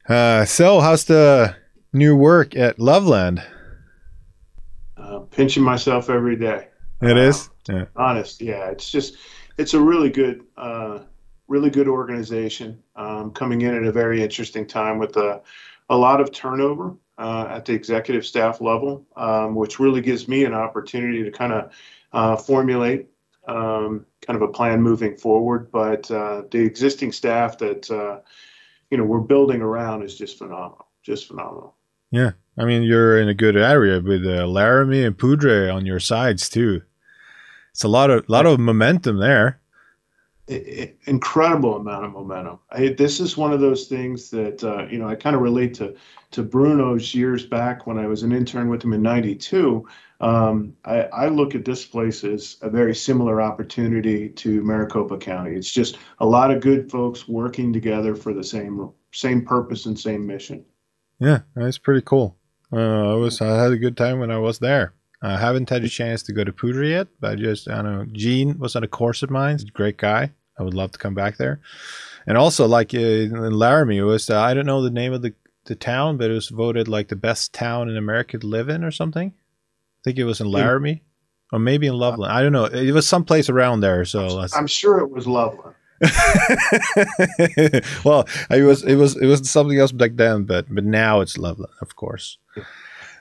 So how's the new work at Loveland? Pinching myself every day. It is. Yeah. Honest, yeah, it's a really good organization. Coming in at a very interesting time with a lot of turnover at the executive staff level, which really gives me an opportunity to kind of formulate kind of a plan moving forward. But the existing staff that we're building around is just phenomenal, just phenomenal. Yeah. I mean, you're in a good area with Laramie and Poudre on your sides too. It's a lot of momentum there. Incredible amount of momentum. This is one of those things that I kind of relate to Bruno's years back when I was an intern with him in '92. I look at this place as a very similar opportunity to Maricopa County. It's just a lot of good folks working together for the same purpose and same mission. Yeah, that's pretty cool. I had a good time when I was there. I haven't had a chance to go to Poudre yet, but I don't know. Gene was on a course of mine. He's a great guy. I would love to come back there. And also, like in Laramie, it was I don't know the name of the town, but it was voted like the best town in America to live in or something. I think it was in In, Laramie or maybe in Loveland. I don't know. It was someplace around there. I'm, So let's. I'm sure it was Loveland. Well, it was something else back then, but now it's Loveland, of course.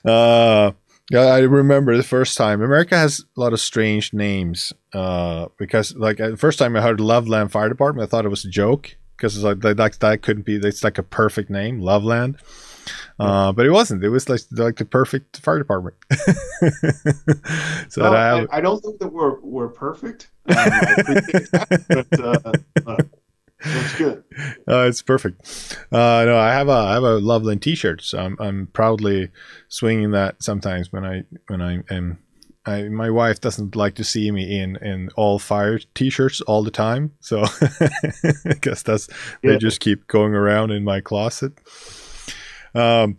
Uh, yeah, I remember the first time. America has a lot of strange names. Because like the first time I heard Loveland Fire Department, I thought it was a joke because it's like that couldn't be. It's like a perfect name, Loveland. But it wasn't. It was like the perfect fire department. So that Well, I I, have. I don't think that we're perfect. I appreciate that, but that's good. It's perfect. No, I have a Loveland T-shirt, so I'm proudly swinging that sometimes when I am. My wife doesn't like to see me in all fire T-shirts all the time, so I guess they Yeah. just keep going around in my closet. No,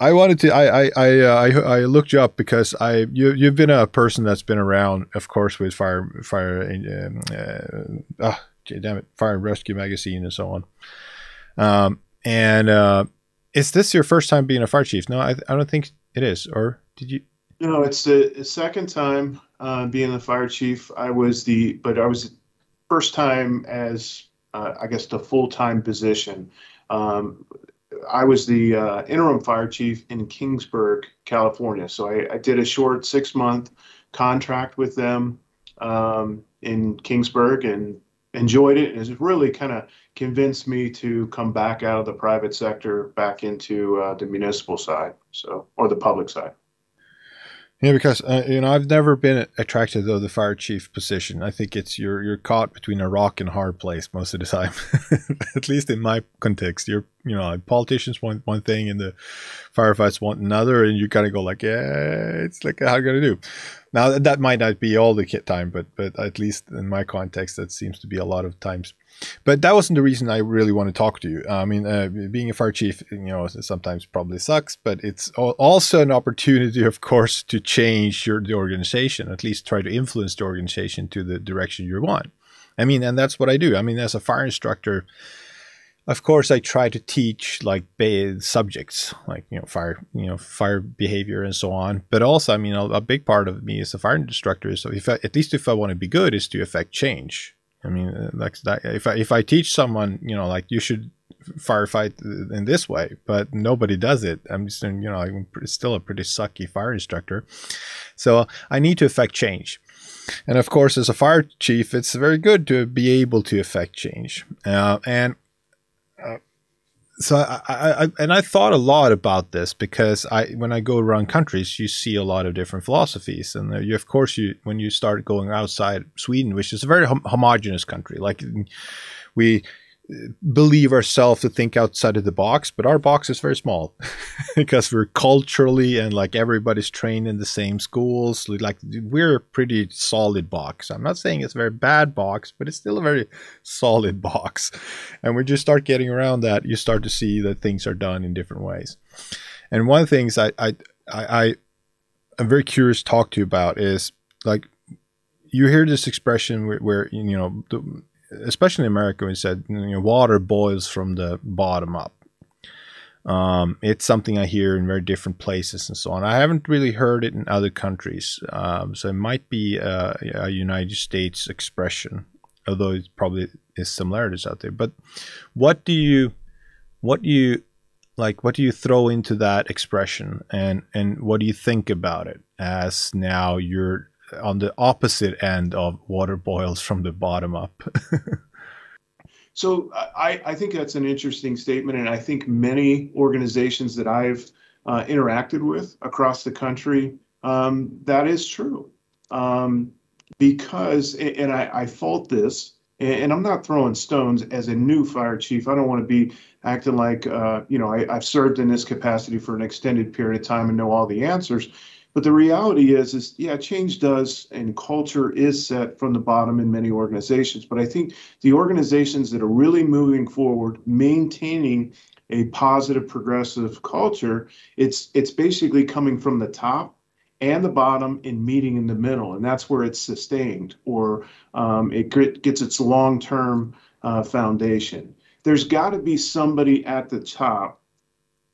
I wanted to. I looked you up because you've been a person that's been around, of course, with damn it, Fire and Rescue magazine and so on. And is this your first time being a fire chief? No, I don't think it is. Or did you? No, it's the second time being the fire chief. But I was the first time as I guess the full-time position. Um, I was the interim fire chief in Kingsburg, California. So I did a short 6-month contract with them in Kingsburg and enjoyed it. And it's really kind of convinced me to come back out of the private sector back into the municipal side, or the public side. Yeah, because I've never been attracted to the fire chief position. I think it's you're caught between a rock and a hard place most of the time. At least in my context, politicians want one thing and the firefights want another, and you gotta go like, yeah, it's like how you gonna do. Now that might not be all the time, but at least in my context, that seems to be a lot of times. But that wasn't the reason I really want to talk to you. I mean, being a fire chief, sometimes probably sucks, but it's also an opportunity, of course, to change the organization, at least try to influence the organization to the direction you want. I mean, and that's what I do. I mean, as a fire instructor, of course, I try to teach like subjects like fire behavior and so on. But also, I mean, a big part of me as a fire instructor is so at least if I want to be good, is to affect change. I mean, like that, if I teach someone, like you should firefight in this way, but nobody does it. I'm just, I'm still a pretty sucky fire instructor, so I need to affect change. And of course, as a fire chief, it's very good to be able to affect change. And so I thought a lot about this because when I go around countries, you see a lot of different philosophies, and you of course when you start going outside Sweden, which is a very homogenous country, like we believe ourselves to think outside of the box, but our box is very small because we're culturally and like everybody's trained in the same schools. Like we're a pretty solid box. I'm not saying it's a very bad box, but it's still a very solid box. And when you start getting around that, you start to see that things are done in different ways. And one of the things I'm very curious to talk to you about is like you hear this expression where especially in America, we said water boils from the bottom up. It's something I hear in very different places and so on. I haven't really heard it in other countries, so it might be a United States expression, although it probably is similarities out there. But what do you like? What do you throw into that expression, and what do you think about it? As now you're on the opposite end of water boils from the bottom up. So I think that's an interesting statement, and I think many organizations that I've interacted with across the country, that is true. Because, and I fault this, and I'm not throwing stones as a new fire chief. I don't want to be acting like, I've served in this capacity for an extended period of time and know all the answers. But the reality is yeah, change does, and culture is set from the bottom in many organizations. But I think the organizations that are really moving forward, maintaining a positive, progressive culture, it's basically coming from the top and the bottom and meeting in the middle. And that's where it's sustained, or it gets its long-term foundation. There's got to be somebody at the top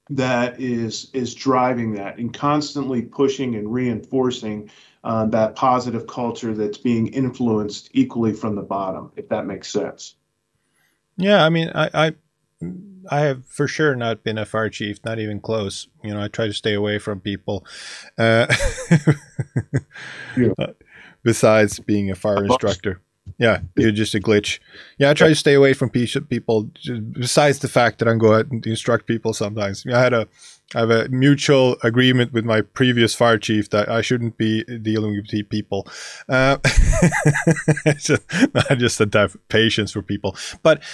that is driving that and constantly pushing and reinforcing that positive culture that's being influenced equally from the bottom, if that makes sense. Yeah, I mean, I have for sure not been a fire chief, not even close. I try to stay away from people. Yeah. Besides being a fire instructor. Yeah, you're just a glitch. Yeah, I try to stay away from people. Besides the fact that I go out and instruct people sometimes. I have a mutual agreement with my previous fire chief that I shouldn't be dealing with people. I just don't have patience for people. But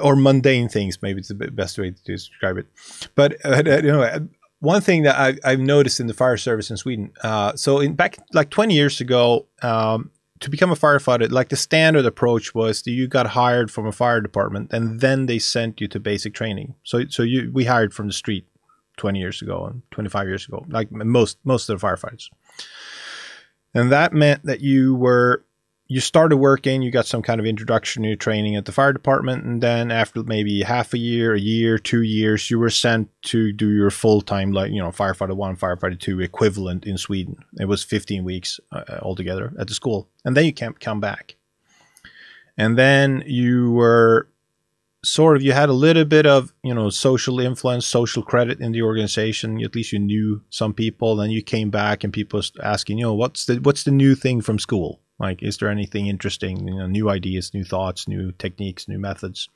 or mundane things, maybe it's the best way to describe it. But one thing that I've noticed in the fire service in Sweden. So back like 20 years ago. To become a firefighter, like the standard approach was that you got hired from a fire department and then they sent you to basic training. So we hired from the street 20 years ago and 25 years ago, like most of the firefighters. And that meant that you started working, you got some kind of introductory training at the fire department, and then after maybe half a year, 2 years, you were sent to do your full-time, firefighter 1, firefighter 2 equivalent in Sweden. It was 15 weeks altogether at the school. And then you can't come back. And then you were you had a little bit of, social influence, social credit in the organization. At least you knew some people. Then you came back and people was asking, what's the new thing from school? Like, is there anything interesting, new ideas, new thoughts, new techniques, new methods?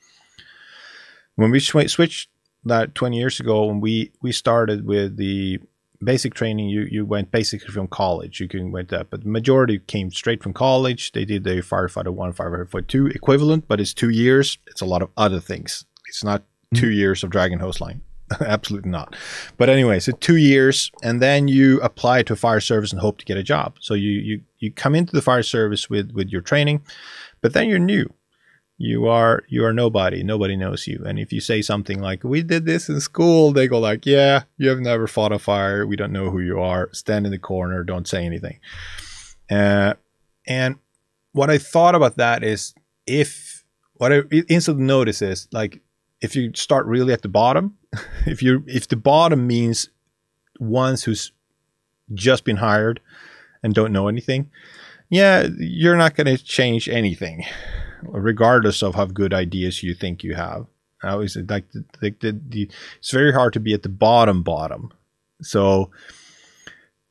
When we switched that 20 years ago, when we started with the basic training, you went basically from college. You can went that, but the majority came straight from college. They did the firefighter 1, firefighter 2 equivalent, but it's 2 years. It's a lot of other things. It's not 2 years of dragon hose line. Absolutely not. But anyway, so 2 years, and then you apply to fire service and hope to get a job. So you come into the fire service with your training, but then you're new. You are nobody. Nobody knows you. And if you say something like, we did this in school, they go like, yeah, you have never fought a fire. We don't know who you are. Stand in the corner. Don't say anything. And what I thought about that is what I instantly notice is, like, if you start really at the bottom, if the bottom means ones who's just been hired and don't know anything, yeah, you're not going to change anything, regardless of how good ideas you think you have. I always like it's very hard to be at the bottom. So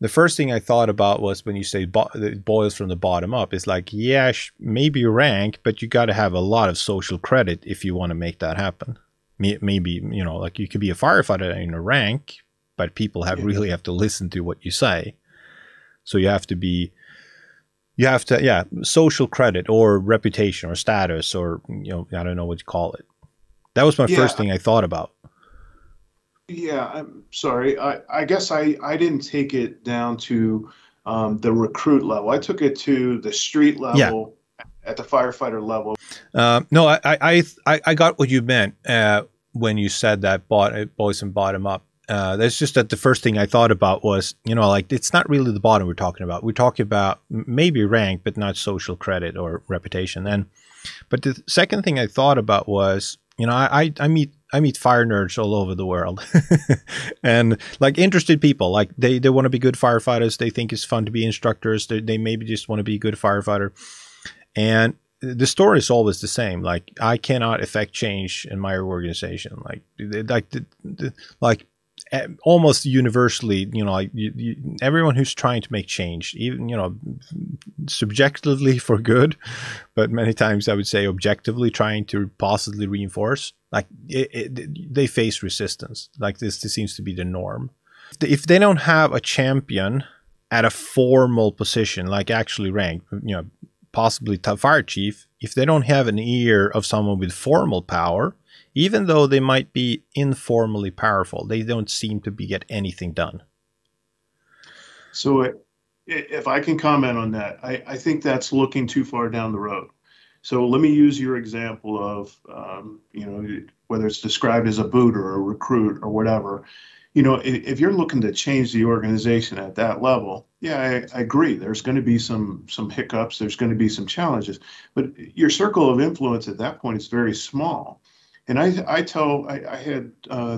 the first thing I thought about was when you say it boils from the bottom up, it's like, yeah, maybe rank, but you got to have a lot of social credit if you want to make that happen. Maybe, like you could be a firefighter in a rank, but people really have to listen to what you say. So you have to, social credit or reputation or status, or, I don't know what you call it. That was my first thing I thought about. Yeah, I'm sorry. I guess I didn't take it down to the recruit level. I took it to the street level, at the firefighter level. No, I got what you meant when you said that boys and bottom up. That's just that the first thing I thought about was, like, it's not really the bottom we're talking about. We're talking about maybe rank, but not social credit or reputation. But the second thing I thought about was, I meet meet fire nerds all over the world, and like interested people. Like they want to be good firefighters. They think it's fun to be instructors. They maybe just want to be a good firefighter. And the story is always the same. Like, I cannot affect change in my organization. Like almost universally, you know, like everyone who's trying to make change, even, you know, subjectively for good, but many times I would say objectively trying to positively reinforce, like they face resistance. Like this seems to be the norm. If they don't have a champion at a formal position, like actually ranked, you know, possibly fire chief, if they don't have an ear of someone with formal power, even though they might be informally powerful, they don't seem to get anything done. So if I can comment on that, I think that's looking too far down the road. So let me use your example of, you know, whether it's described as a boot or a recruit or whatever. You know, if you're looking to change the organization at that level, yeah, I agree. There's going to be some hiccups. There's going to be some challenges. But your circle of influence at that point is very small. And I had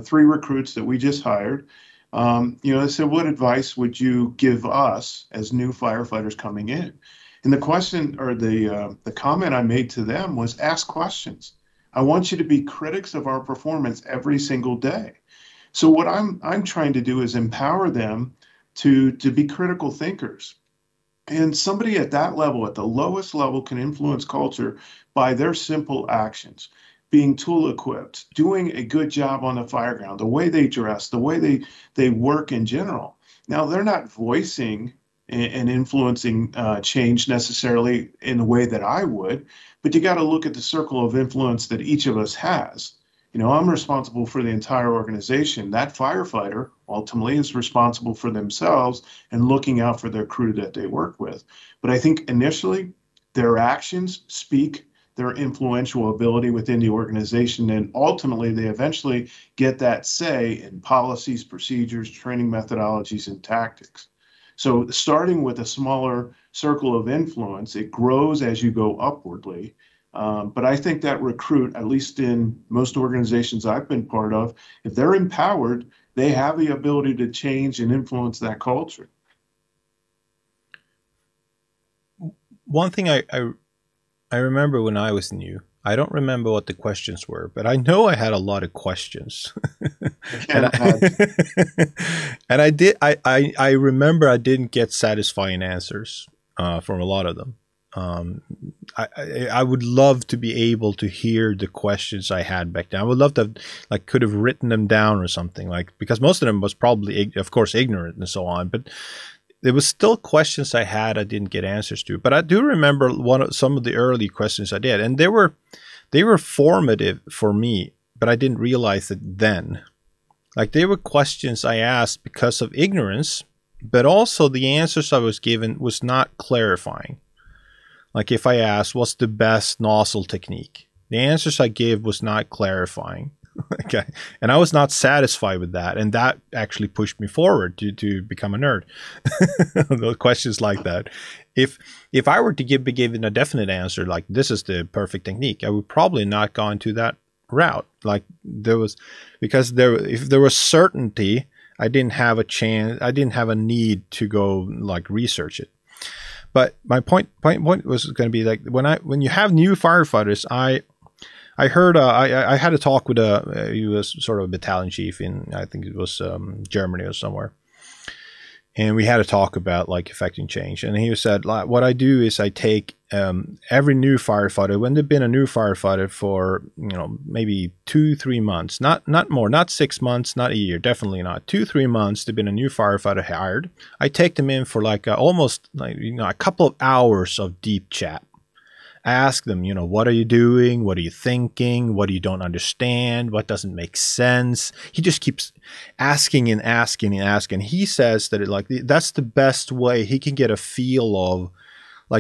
3 recruits that we just hired. You know, I said, what advice would you give us as new firefighters coming in? And the question, or the comment I made to them was, ask questions. I want you to be critics of our performance every single day. So what I'm trying to do is empower them to be critical thinkers. And somebody at that level, at the lowest level, can influence culture by their simple actions, being tool equipped, doing a good job on the fireground, the way they dress, the way they work in general. Now, they're not voicing and influencing change necessarily in the way that I would, but you got to look at the circle of influence that each of us has. You know, I'm responsible for the entire organization. That firefighter ultimately is responsible for themselves and looking out for their crew that they work with. But I think initially their actions speak their influential ability within the organization, and ultimately they eventually get that say in policies, procedures, training methodologies, and tactics. So starting with a smaller circle of influence, it grows as you go upwardly. But I think that recruit, at least in most organizations I've been part of, if they're empowered, they have the ability to change and influence that culture. One thing I remember when I was new, I don't remember what the questions were, but I know I had a lot of questions. and I remember I didn't get satisfying answers from a lot of them. I would love to be able to hear the questions I had back then. I would love to have, could have written them down or something, because most of them was probably, of course, ignorant and so on. But there was still questions I had I didn't get answers to. But I do remember some of the early questions I did, and they were formative for me, but I didn't realize it then. Like, they were questions I asked because of ignorance, but also the answers I was given was not clarifying. Like, if I asked, what's the best nozzle technique? The answers I gave was not clarifying. Okay. And I was not satisfied with that. And that actually pushed me forward to become a nerd. Those questions like that. If I were to be given a definite answer, like this is the perfect technique, I would probably not go into that route. Like, if there was certainty, I didn't have a chance, I didn't have a need to go research it. But my point was going to be, like, when you have new firefighters, I heard I had a talk with he was sort of a battalion chief in, I think it was Germany or somewhere, and we had a talk about affecting change. And he said, what I do is I take every new firefighter, when they've been a new firefighter for maybe 2-3 months, not more, not 6 months, not a year, definitely not 2-3 months. They've been a new firefighter hired. I take them in for almost a couple of hours of deep chat. I ask them, what are you doing? What are you thinking? What do you don't understand? What doesn't make sense? He just keeps asking and asking and asking. He says that that's the best way he can get a feel of,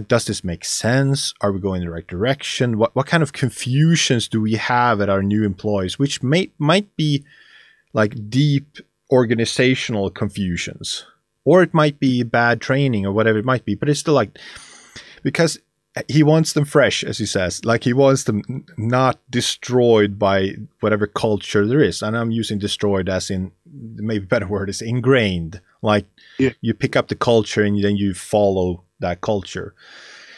does this make sense? Are we going in the right direction? What kind of confusions do we have at our new employees, which might be deep organizational confusions, or it might be bad training or whatever it might be, but it's still because he wants them fresh, as he says. Like he wants them not destroyed by whatever culture there is. And I'm using destroyed as in, maybe a better word is ingrained. Like Yeah. you pick up the culture and then you follow that culture.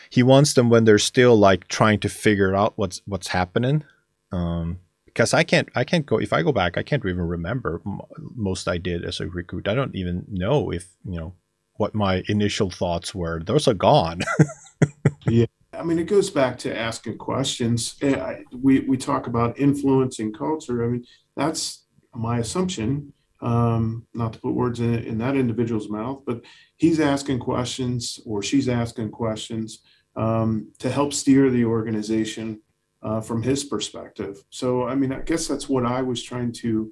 He wants them when they're still like trying to figure out what's happening. Because I can't go, if I go back, I can't even remember most I did as a recruit. I don't even know if, what my initial thoughts were. Those are gone. Yeah. I mean, it goes back to asking questions. We talk about influencing culture. I mean, that's my assumption. Not to put words in that individual's mouth, but he's asking questions or she's asking questions to help steer the organization from his perspective. So, I mean, I guess that's what I was trying to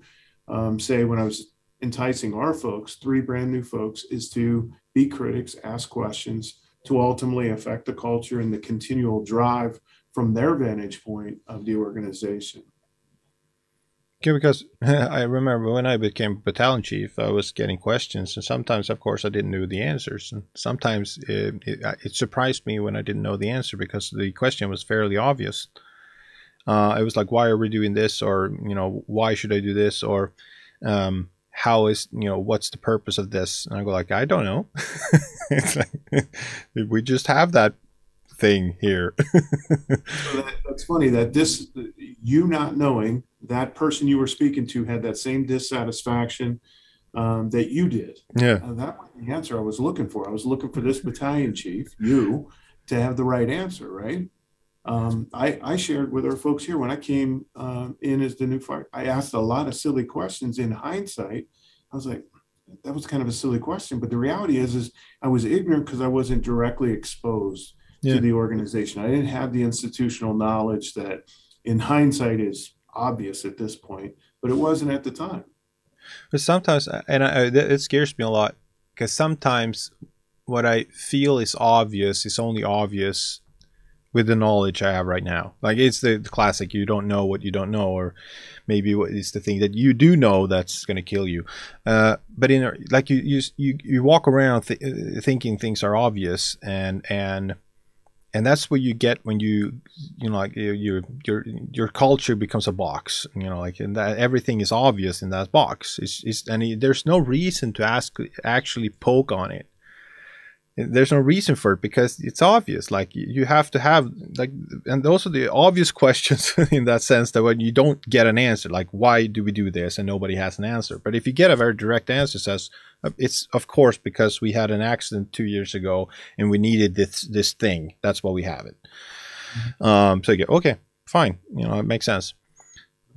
say when I was enticing our folks, 3 brand new folks, is to be critics, ask questions, to ultimately affect the culture and the continual drive from their vantage point of the organization. Okay, because I remember when I became battalion chief, I was getting questions, and sometimes, of course, I didn't know the answers, and sometimes it surprised me when I didn't know the answer because the question was fairly obvious. It was like, why are we doing this, or why should I do this, or how is what's the purpose of this? And I go like, I don't know. It's like, we just have that thing here. So that's funny that you not knowing that person you were speaking to had that same dissatisfaction that you did. Yeah. That was the answer I was looking for. I was looking for this battalion chief, you, to have the right answer, right? I shared with our folks here when I came in as the new fire. I asked a lot of silly questions. In hindsight, I was like, that was kind of a silly question. But the reality is I was ignorant because I wasn't directly exposed to the organization. I didn't have the institutional knowledge that in hindsight is obvious at this point, but it wasn't at the time. But sometimes, and it scares me a lot, because sometimes what I feel is obvious is only obvious with the knowledge I have right now. Like it's the classic, you don't know what you don't know, or maybe what is the thing that you do know that's going to kill you. But like you walk around thinking things are obvious, and that's what you get when like your culture becomes a box, like, and that everything is obvious in that box. There's no reason to actually poke on it. There's no reason for it because it's obvious. Like you have to have like, and also the obvious questions in that sense that when you don't get an answer, like why do we do this, and nobody has an answer. But if you get a very direct answer, says it's of course because we had an accident 2 years ago and we needed this thing. That's why we have it. So you go, okay, fine, it makes sense.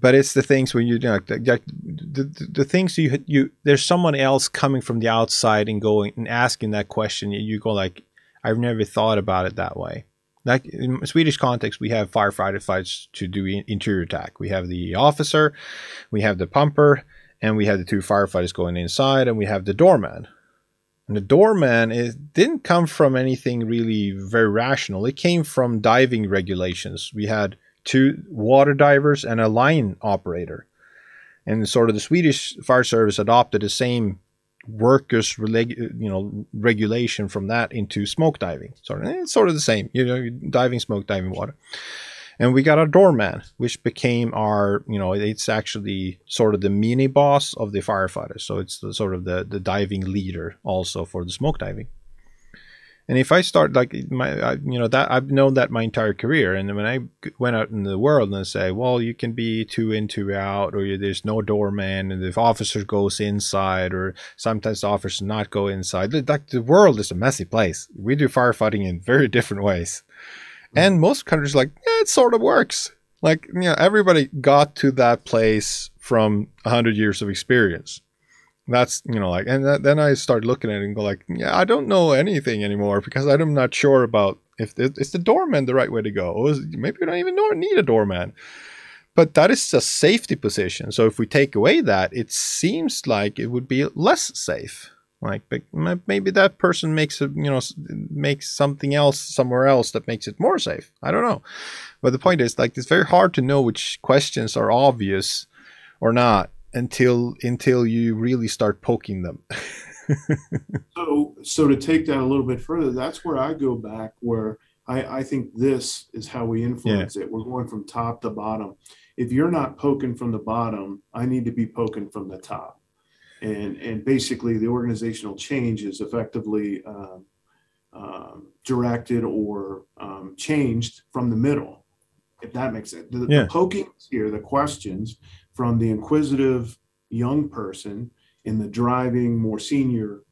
But it's the things when you like the things you there's someone else coming from the outside and going and asking that question. You go like, I've never thought about it that way. Like in Swedish context, we have firefighter fights to do interior attack. We have the officer, we have the pumper, and we have the 2 firefighters going inside, and we have the doorman. And the doorman didn't come from anything really very rational. It came from diving regulations. We had 2 water divers and a line operator, and sort of the Swedish fire service adopted the same workers regulation from that into smoke diving. It's sort of the same, diving, smoke diving, water. And we got a doorman, which became our, it's actually sort of the mini boss of the firefighters. So it's sort of the diving leader also for the smoke diving. And if I start like that, I've known that my entire career. And when I went out in the world and say, well, you can be 2 in, 2 out, or there's no doorman, and if officer goes inside, or sometimes the officers not go inside, like the world is a messy place. We do firefighting in very different ways. And most countries like, yeah, it sort of works. Like, everybody got to that place from 100 years of experience. That's, like, and then I start looking at it and go like, yeah, I don't know anything anymore because I'm not sure about if it's the doorman the right way to go. Or maybe we don't even need a doorman. But that is a safety position. So if we take away that, it seems like it would be less safe. Like maybe that person makes makes something else somewhere else that makes it more safe. I don't know. But the point is, like, it's very hard to know which questions are obvious or not until you really start poking them. So to take that a little bit further, that's where I go back, where I think this is how we Yeah. influence it. We're going from top to bottom. If you're not poking from the bottom, I need to be poking from the top. And basically, the organizational change is effectively directed or changed from the middle, if that makes sense. The Yeah. poking here, the questions from the inquisitive young person in the driving, more senior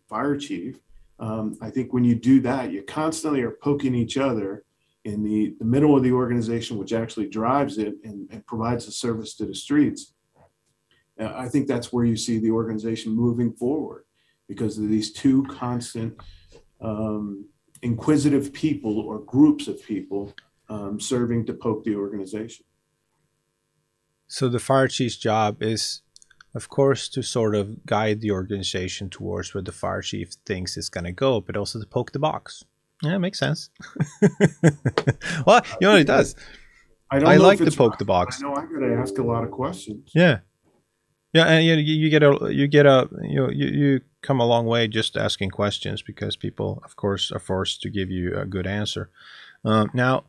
fire chief. I think when you do that, you constantly are poking each other in the middle of the organization, which actually drives it and provides the service to the streets. I think that's where you see the organization moving forward because of these two constant inquisitive people or groups of people serving to poke the organization. So the fire chief's job is, of course, to sort of guide the organization towards where the fire chief thinks it's going to go, but also to poke the box. Yeah, it makes sense. Well, you know, it does. I like to poke the box. I know I got to ask a lot of questions. Yeah. Yeah, and you come a long way just asking questions because people, of course, are forced to give you a good answer. Now,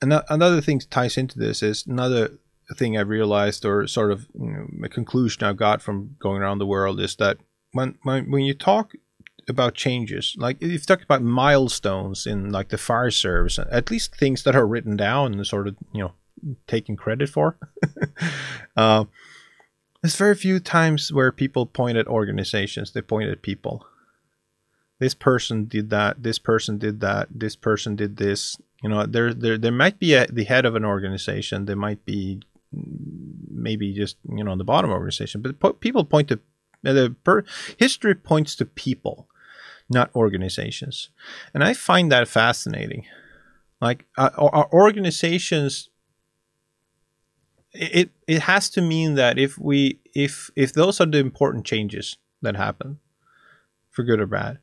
another thing ties into this is another thing I realized, or sort of a conclusion I got from going around the world, is that when you talk about changes, like if you talk about milestones in like the fire service, at least things that are written down and sort of taken credit for. There's very few times where people point at organizations. They point at people. This person did that. This person did that. This person did this. There might be the head of an organization. There might be maybe just the bottom organization. But people point to history points to people, not organizations, and I find that fascinating. Like our organizations. It has to mean that if those are the important changes that happen, for good or bad,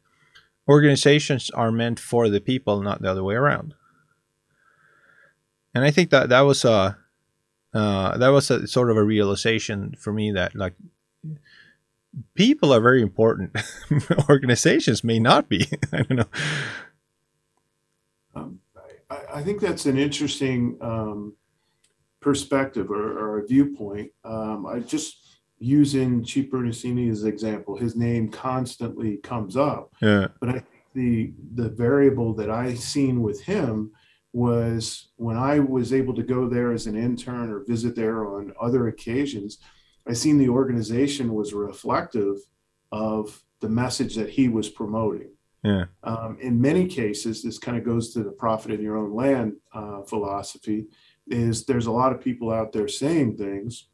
organizations are meant for the people, not the other way around. And I think that was a sort of a realization for me that like people are very important. Organizations may not be. I don't know. I think that's an interesting perspective or a viewpoint. I just using Chief Bernascini as an example. His name constantly comes up. Yeah. But I think the variable that I seen with him was when I was able to go there as an intern or visit there on other occasions, I seen the organization was reflective of the message that he was promoting. Yeah. In many cases, this kind of goes to the profit in your own land philosophy. Is there's a lot of people out there saying things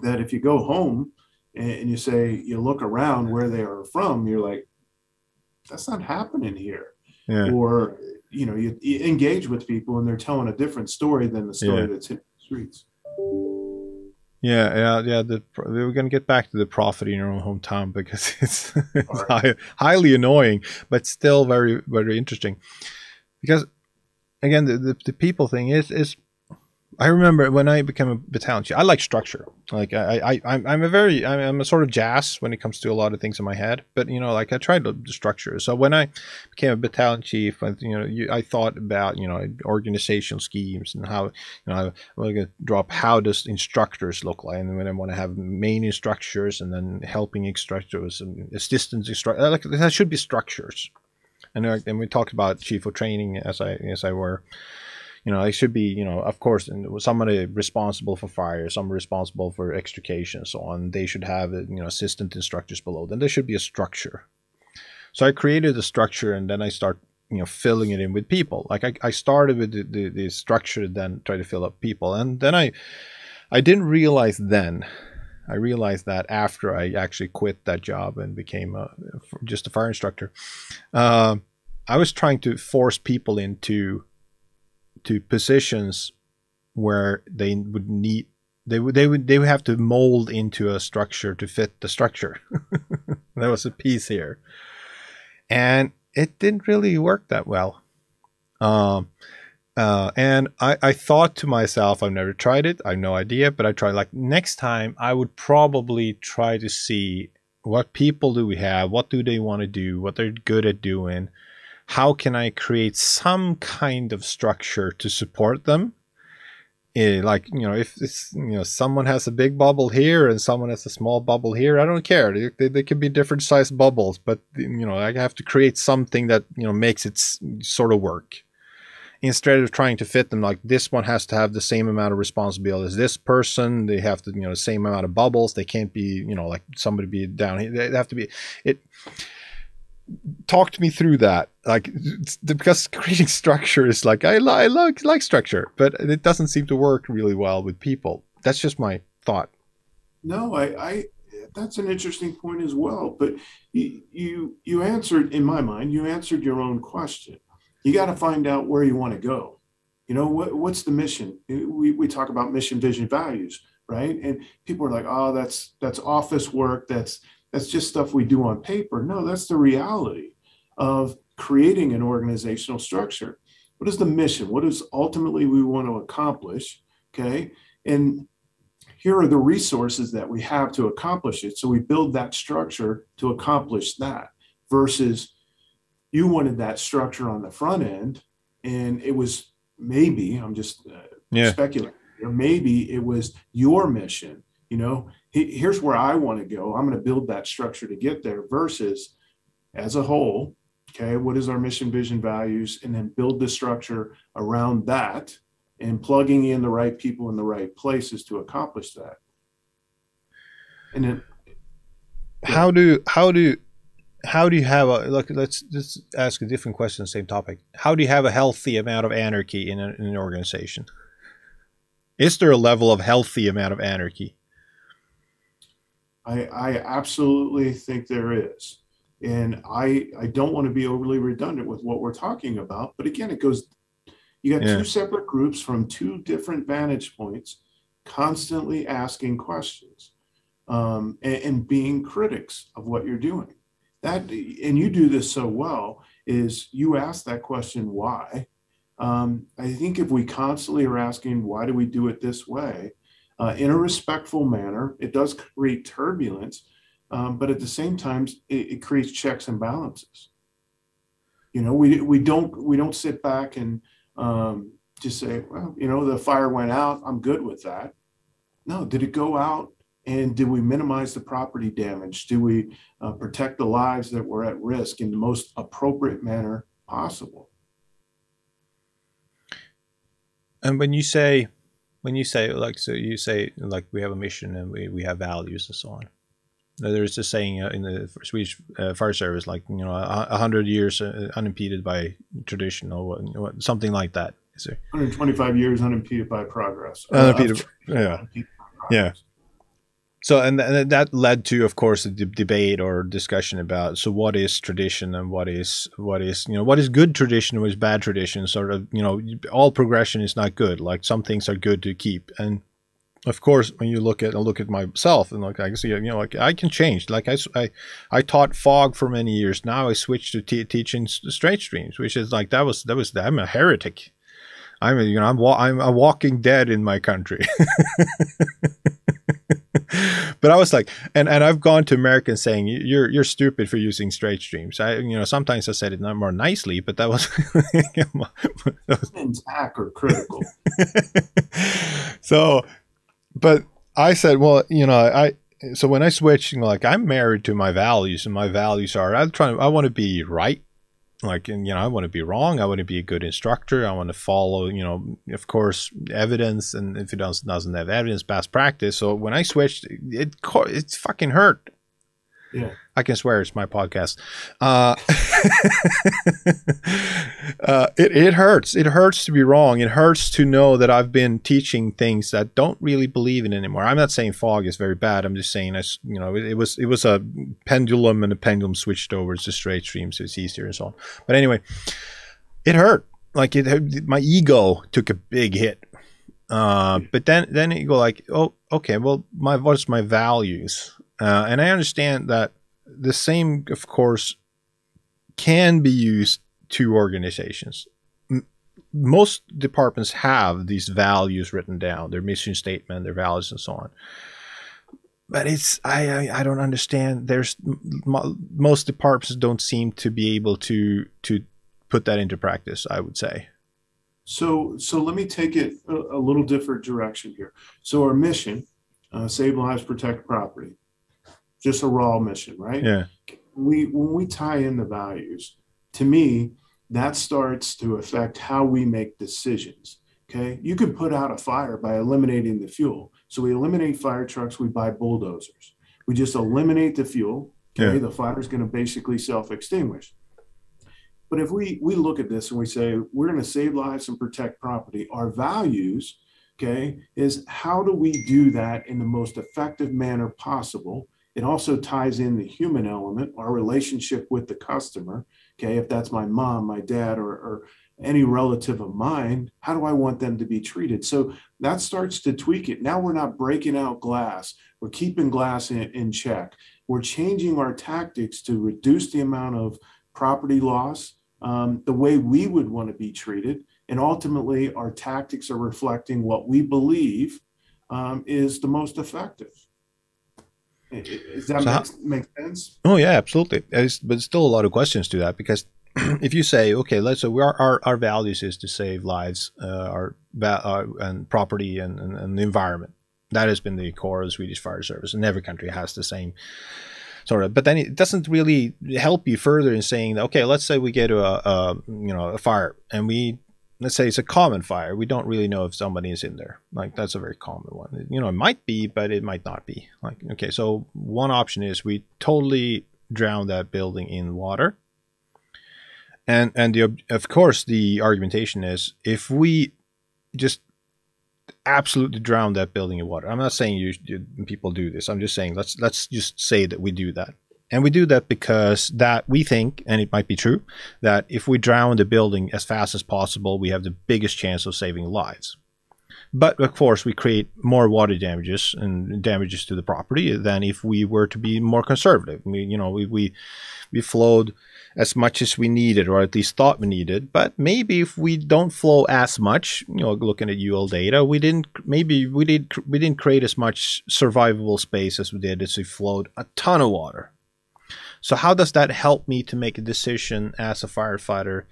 that if you go home and you look around where they are from, you're like, that's not happening here. Yeah. Or, you engage with people and they're telling a different story than the story that's hitting the streets. Yeah. We're going to get back to the profit in your own hometown because it's highly annoying, but still very, very interesting. Because, again, the people thing is I remember when I became a battalion chief, I like structure. Like I'm a sort of jazz when it comes to a lot of things in my head, but like I tried to structure. So when I became a battalion chief, I thought about organizational schemes and how I want to drop how does instructors look like, and then I want to have main instructors and then helping instructors and assistant instructors. Like that should be structures. And we talked about chief of training as I were. It should be, of course, somebody responsible for fire, some responsible for extrication, so on. They should have, assistant instructors below. Then there should be a structure. So I created a structure, and then I start, filling it in with people. Like I started with the structure, then try to fill up people, and then I didn't realize then. I realized that after I actually quit that job and became just a fire instructor. I was trying to force people into positions where they would have to mold into a structure to fit the structure. That was a piece here, and it didn't really work that well. And I thought to myself, I've never tried it, I have no idea, but I tried, like, next time I would probably try to see what people do we have, what do they want to do, what they're good at doing, how can I create some kind of structure to support them? Like, if it's, someone has a big bubble here and someone has a small bubble here, I don't care. They can be different sized bubbles, but I have to create something that makes it sort of work, instead of trying to fit them. Like, this one has to have the same amount of responsibility as this person. They have to, the same amount of bubbles. They can't be, like somebody be down here. They have to be it. Talk to me through that, like, because creating structure is like, I like structure, but it doesn't seem to work really well with people. That's just my thought. No, I that's an interesting point as well. But you answered, in my mind, you answered your own question. You got to find out where you want to go. What's the mission? We talk about mission, vision, values, right? And people are like, oh, that's office work. That's just stuff we do on paper. No, that's the reality of creating an organizational structure. What is the mission? What is ultimately we want to accomplish? Okay. And here are the resources that we have to accomplish it. So we build that structure to accomplish that, versus you wanted that structure on the front end. And it was maybe, I'm just speculating, or maybe it was your mission. Here's where I want to go. I'm going to build that structure to get there, versus as a whole, okay, what is our mission, vision, values, and then build the structure around that and plugging in the right people in the right places to accomplish that. And then how do you have look, let's just ask a different question, same topic. How do you have a healthy amount of anarchy in an organization? Is there a level of healthy amount of anarchy? I absolutely think there is. And I don't want to be overly redundant with what we're talking about. But again, you got two separate groups from two different vantage points, constantly asking questions and being critics of what you're doing. And you do this so well, is you ask that question, why? I think if we constantly are asking, why do we do it this way? In a respectful manner, it does create turbulence, but at the same time, it creates checks and balances. We don't sit back and just say, well, the fire went out, I'm good with that. No, did it go out? And did we minimize the property damage? Do we protect the lives that were at risk in the most appropriate manner possible? And when you say like, so you say like, we have a mission and we have values and so on. There's a saying in the Swedish fire service, like, 100 years unimpeded by tradition, or something like that. 125 years unimpeded by progress. Unimpeded, yeah. So, and that led to, of course, a debate or discussion about, so what is tradition and what is good tradition and what is bad tradition. Sort of, all progression is not good. Like, some things are good to keep. And of course, when you look at myself, and like, I can see, like, I can change. Like, I taught fog for many years. Now I switched to teaching straight streams, which is like, I'm a heretic. I'm a walking dead in my country. But I was like, and I've gone to Americans saying, you're stupid for using straight streams. Sometimes I said it more nicely, but that was attack or critical. So, but I said, well, so when I switched, like, I'm married to my values, and my values are, I want to be right. Like, and, I want to be wrong. I want to be a good instructor. I want to follow, of course, evidence. And if it doesn't have evidence, best practice. So when I switched, it fucking hurt. Yeah, I can swear, it's my podcast. It hurts. It hurts to be wrong. It hurts to know that I've been teaching things that don't really believe in anymore. I'm not saying fog is very bad. I'm just saying, it was a pendulum, and the pendulum switched over to straight stream, so it's easier and so on. But anyway, it hurt. Like, my ego took a big hit. But then you go like, oh, okay, well, what's my values? And I understand that the same, of course, can be used to organizations. Most departments have these values written down, their mission statement, their values, and so on. But I don't understand. Most departments don't seem to be able to put that into practice, I would say. So let me take it a little different direction here. So our mission, save lives, protect property, just a raw mission, right? Yeah. When we tie in the values, to me, that starts to affect how we make decisions. Okay, you can put out a fire by eliminating the fuel. So we eliminate fire trucks, we buy bulldozers. We just eliminate the fuel. Okay, the fire is going to basically self-extinguish. But if we look at this and we say we're going to save lives and protect property, our values, okay, is how do we do that in the most effective manner possible? It also ties in the human element, our relationship with the customer. Okay, if that's my mom, my dad, or any relative of mine, how do I want them to be treated? So that starts to tweak it. Now we're not breaking out glass. We're keeping glass in check. We're changing our tactics to reduce the amount of property loss, the way we would want to be treated. And ultimately, our tactics are reflecting what we believe is the most effective. Does that make sense? Oh, yeah, absolutely. But still a lot of questions to that, because if you say, okay, let's say our values is to save lives, and property and the environment. That has been the core of the Swedish Fire Service, and every country has the same sort of. But then it doesn't really help you further in saying that, okay, let's say we get to a fire, and let's say it's a common fire. We don't really know if somebody is in there. Like, that's a very common one. It might be, but it might not be. Like, okay, so one option is we totally drown that building in water. And of course, the argumentation is, if we just absolutely drown that building in water. I'm not saying people do this. I'm just saying let's just say that we do that. And we do that because that we think, and it might be true, that if we drown the building as fast as possible, we have the biggest chance of saving lives. But of course, we create more water damages and damages to the property than if we were to be more conservative. We flowed as much as we needed, or at least thought we needed. But maybe if we don't flow as much, looking at UL data, we didn't create as much survivable space as we did as we flowed a ton of water. So how does that help me to make a decision as a firefighter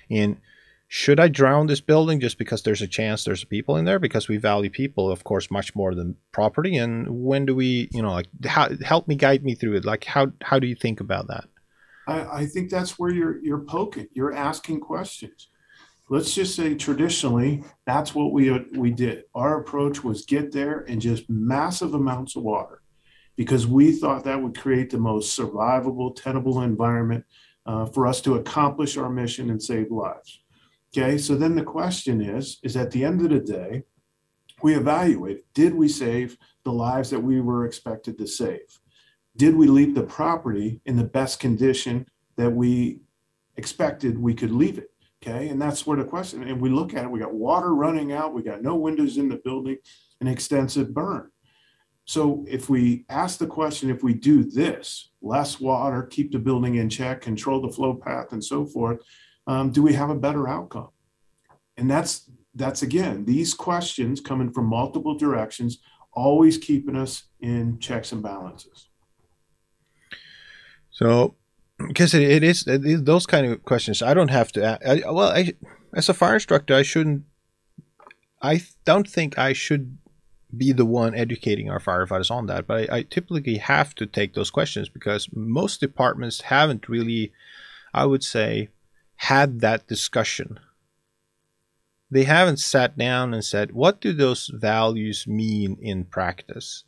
in, should I drown this building just because there's a chance there's people in there? Because we value people, of course, much more than property. And when do we, help me, guide me through it. Like, how do you think about that? I think that's where you're poking. You're asking questions. Let's just say traditionally, that's what we did. Our approach was get there and just massive amounts of water, because we thought that would create the most survivable, tenable environment for us to accomplish our mission and save lives. Okay, so then the question is at the end of the day, we evaluate, did we save the lives that we were expected to save? Did we leave the property in the best condition that we expected we could leave it? Okay, and that's where the question, and we look at it, we got water running out, we got no windows in the building, an extensive burn. So if we ask the question, if we do this, less water, keep the building in check, control the flow path and so forth, do we have a better outcome? And that's again, these questions coming from multiple directions, always keeping us in checks and balances. So, because it is those kind of questions, I don't have to. As a fire instructor, I don't think I should be the one educating our firefighters on that. But I typically have to take those questions, because most departments haven't really, I would say, had that discussion. They haven't sat down and said, what do those values mean in practice?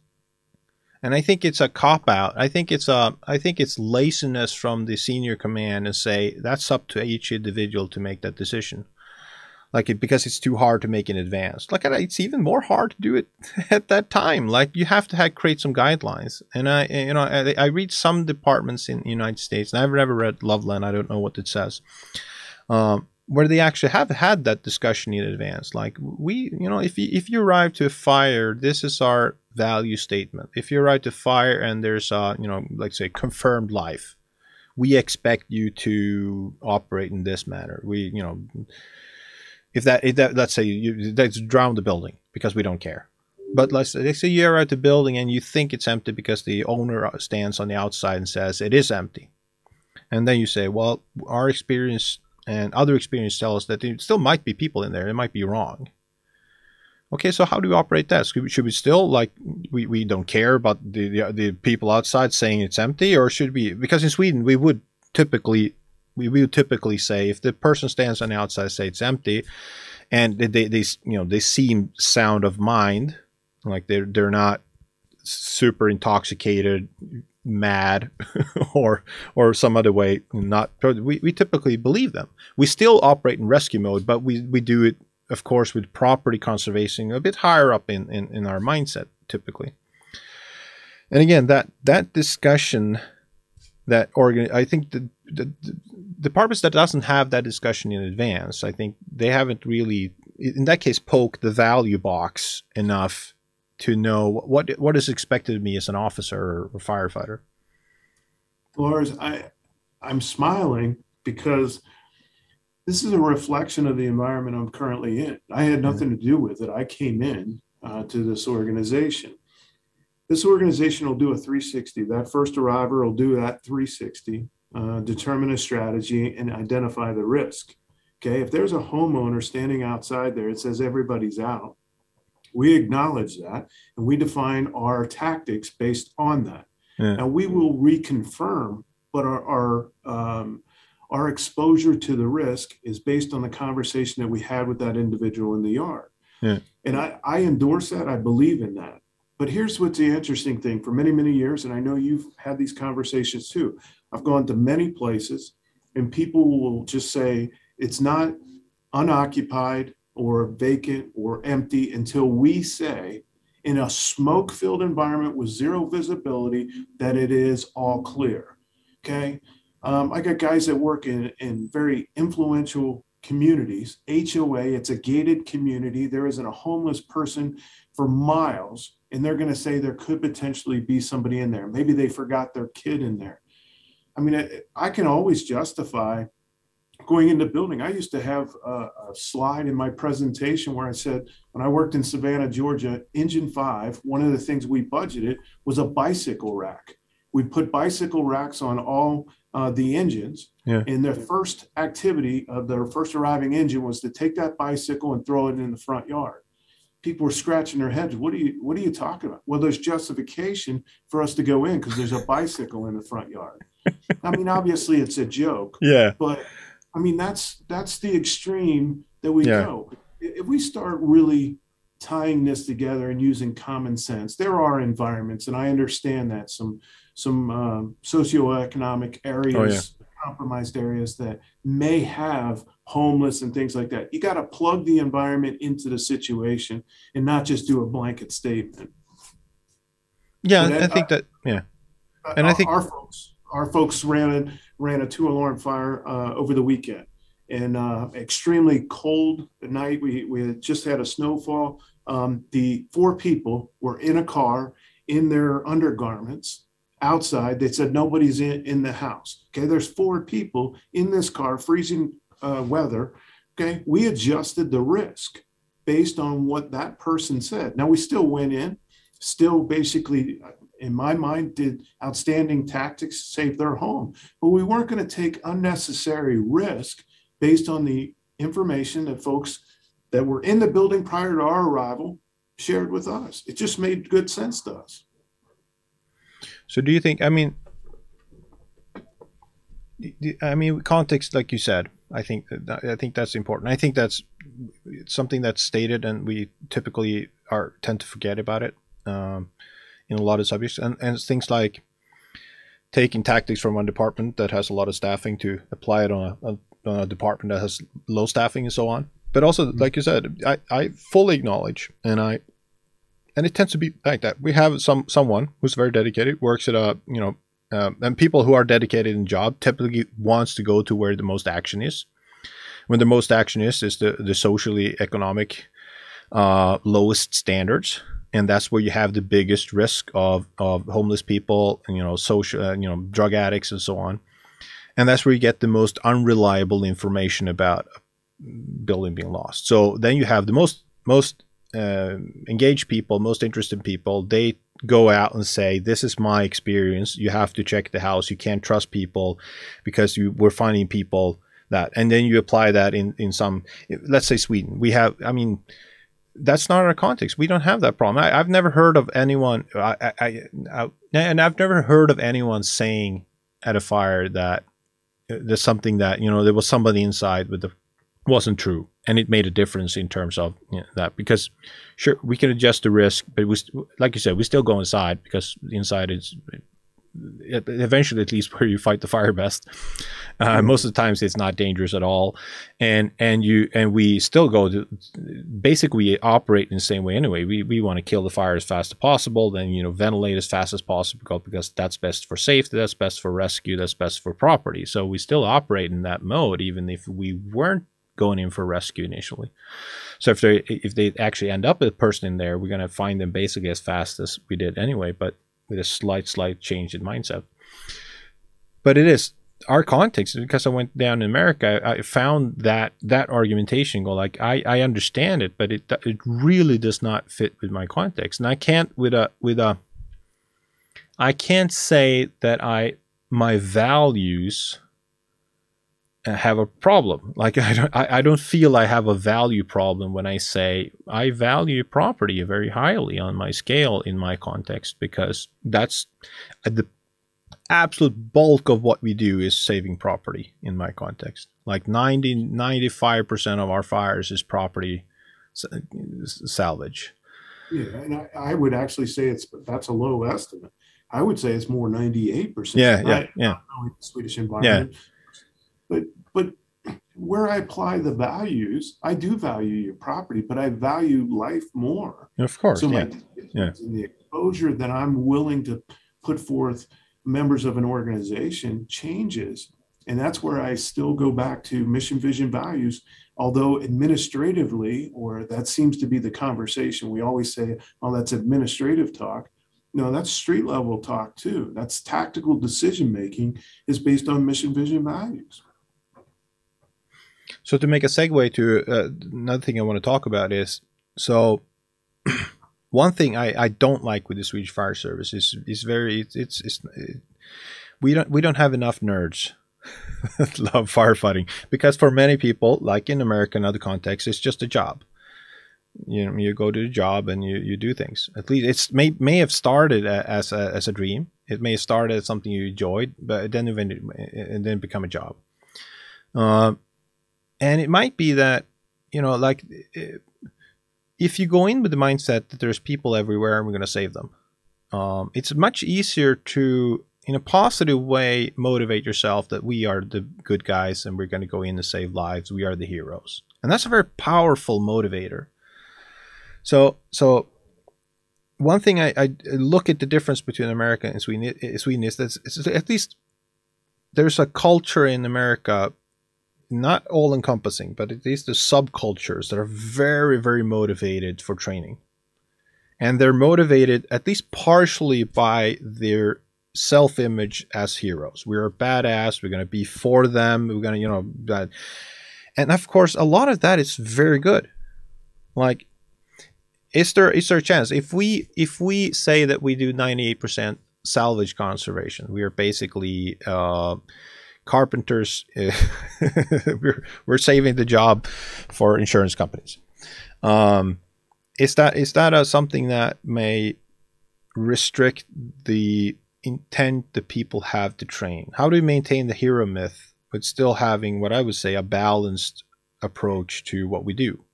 And I think it's a cop-out. I think it's laziness from the senior command and say that's up to each individual to make that decision. Because it's too hard to make in advance. It's even more hard to do it at that time. Like, you have to create some guidelines. And I read some departments in the United States, and I've never read Loveland. I don't know what it says. Where they actually have had that discussion in advance. Like, if you arrive to a fire, this is our value statement. If you arrive to fire and there's like say confirmed life, we expect you to operate in this manner. If let's say let's drown the building because we don't care. But let's say you're at the building and you think it's empty because the owner stands on the outside and says it is empty. And then you say, well, our experience and other experience tell us that there still might be people in there. It might be wrong. Okay, so how do we operate that? Should we still, like, we don't care about the people outside saying it's empty, or should we? Because in Sweden we would typically say if the person stands on the outside say it's empty, and they seem sound of mind, like they're not super intoxicated, mad, or some other way, not, we typically believe them. We still operate in rescue mode, but we do it, of course, with property conservation a bit higher up in our mindset typically. And again, that discussion, I think the departments that doesn't have that discussion in advance, I think they haven't really, in that case, poked the value box enough to know what is expected of me as an officer or firefighter. Lars, I'm smiling because this is a reflection of the environment I'm currently in. I had nothing to do with it. I came in to this organization. This organization will do a 360. That first arriver will do that 360, determine a strategy, and identify the risk. Okay, if there's a homeowner standing outside there, it says everybody's out. We acknowledge that, and we define our tactics based on that. Yeah. Now we will reconfirm, but our exposure to the risk is based on the conversation that we had with that individual in the yard. Yeah. And I endorse that. I believe in that. But here's what's the interesting thing. For many, many years, and I know you've had these conversations too, I've gone to many places, and people will just say it's not unoccupied or vacant or empty until we say, in a smoke-filled environment with zero visibility, that it is all clear. Okay. I got guys that work in very influential communities, HOA, it's a gated community. There isn't a homeless person for miles, and they're going to say there could potentially be somebody in there. Maybe they forgot their kid in there. I mean, I can always justify going into building. I used to have a slide in my presentation where I said, when I worked in Savannah, Georgia, Engine 5, one of the things we budgeted was a bicycle rack. We put bicycle racks on all the engines. Yeah. And their first activity of their first arriving engine was to take that bicycle and throw it in the front yard. People were scratching their heads. What are you talking about? Well, there's justification for us to go in because there's a bicycle in the front yard. I mean, obviously it's a joke. Yeah. But I mean, that's the extreme that we go. If we start really tying this together and using common sense, there are environments, and I understand that some socioeconomic areas, compromised areas that may have homeless and things like that. You got to plug the environment into the situation and not just do a blanket statement. Yeah, I think that, yeah. And I think our folks ran a 2-alarm fire over the weekend, and extremely cold at night. We had just had a snowfall. The 4 people were in a car in their undergarments outside. They said nobody's in the house. Okay, there's 4 people in this car, freezing weather. Okay, we adjusted the risk based on what that person said. Now we still went in, still basically, in my mind, did outstanding tactics to save their home. But we weren't going to take unnecessary risk based on the information that folks that were in the building prior to our arrival shared with us. It just made good sense to us. So do you think, I mean, context, like you said, I think that's important. I think that's something that's stated, and we typically tend to forget about it in a lot of subjects, and it's things like taking tactics from one department that has a lot of staffing to apply it on a department that has low staffing and so on. But also, like you said, I fully acknowledge, and it tends to be like that. We have someone who's very dedicated, works at a, and people who are dedicated in job typically wants to go to where the most action is. When the most action is the socially economic lowest standards, and that's where you have the biggest risk of homeless people, social, drug addicts and so on. And that's where you get the most unreliable information about a building being lost. So then you have the most engaged people, most interested people. They go out and say, this is my experience. You have to check the house. You can't trust people because we're finding people that, and then you apply that in some, let's say Sweden. We have, I mean, that's not our context. We don't have that problem. I've never heard of anyone, and I've never heard of anyone saying at a fire that there's something that, you know, there was somebody inside with the wasn't true, and it made a difference in terms of, you know, that, because sure we can adjust the risk, but we, like you said, we still go inside because the inside is eventually at least where you fight the fire best. Most of the times it's not dangerous at all, and we still go to, basically we operate in the same way anyway. We want to kill the fire as fast as possible, then, you know, ventilate as fast as possible, because that's best for safety, that's best for rescue, that's best for property. So we still operate in that mode even if we weren't going in for rescue initially. So if they actually end up with a person in there, we're going to find them basically as fast as we did anyway, but with a slight change in mindset. But it is our context, because I went down in America, I found that argumentation go like, I understand it, but it really does not fit with my context. And I can't I can't say that my values have a problem. Like I don't feel I have a value problem when I say I value property very highly on my scale in my context, because that's the absolute bulk of what we do is saving property in my context. Like 95% of our fires is property salvage. Yeah, and I would actually say that's a low estimate. I would say it's more 98%. Yeah. Not knowing the Swedish environment. Yeah. But where I apply the values, I do value your property, but I value life more. Of course. So and the exposure that I'm willing to put forth members of an organization changes. And that's where I still go back to mission, vision, values. Although administratively, or that seems to be the conversation, we always say, oh, that's administrative talk. No, that's street level talk too. That's tactical decision making is based on mission, vision, values. So to make a segue to another thing I want to talk about is, so one thing I don't like with the Swedish Fire Service is we don't have enough nerds that love firefighting, because for many people, like in America and other contexts, it's just a job. You know, you go to the job and you do things. At least it may have started as a dream. It may have started as something you enjoyed, but then then become a job. And it might be that, you know, like if you go in with the mindset that there's people everywhere and we're going to save them, it's much easier to, in a positive way, motivate yourself that we are the good guys and we're going to go in and save lives. We are the heroes. And that's a very powerful motivator. So one thing I look at the difference between America and Sweden is that it's at least there's a culture in America, not all encompassing, but at least the subcultures that are very, very motivated for training. And they're motivated at least partially by their self-image as heroes. We're badass. We're going to be for them. We're going to, you know, that. And of course, a lot of that is very good. Like, is there a chance if we say that we do 98% salvage conservation, we are basically carpenters, we're saving the job for insurance companies. Is that something that may restrict the intent that people have to train? How do we maintain the hero myth but still having what I would say a balanced approach to what we do?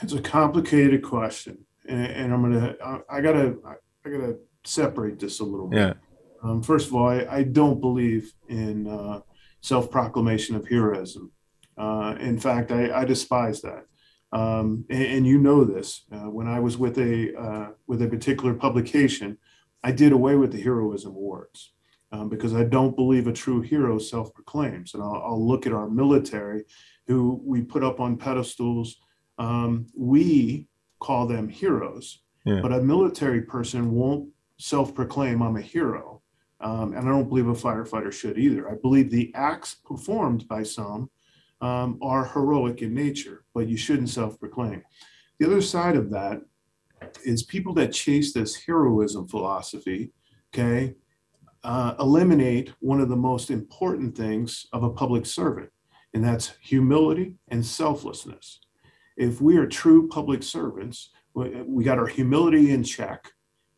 It's a complicated question, and I gotta separate this a little bit. Yeah. First of all, I don't believe in self-proclamation of heroism. In fact, I despise that. And you know this. When I was with a particular publication, I did away with the heroism awards because I don't believe a true hero self-proclaims. And I'll look at our military, who we put up on pedestals. We call them heroes, but a military person won't self-proclaim I'm a hero. And I don't believe a firefighter should either. I believe the acts performed by some are heroic in nature, but you shouldn't self-proclaim. The other side of that is people that chase this heroism philosophy, okay? eliminate one of the most important things of a public servant, and that's humility and selflessness. If we are true public servants, we got our humility in check,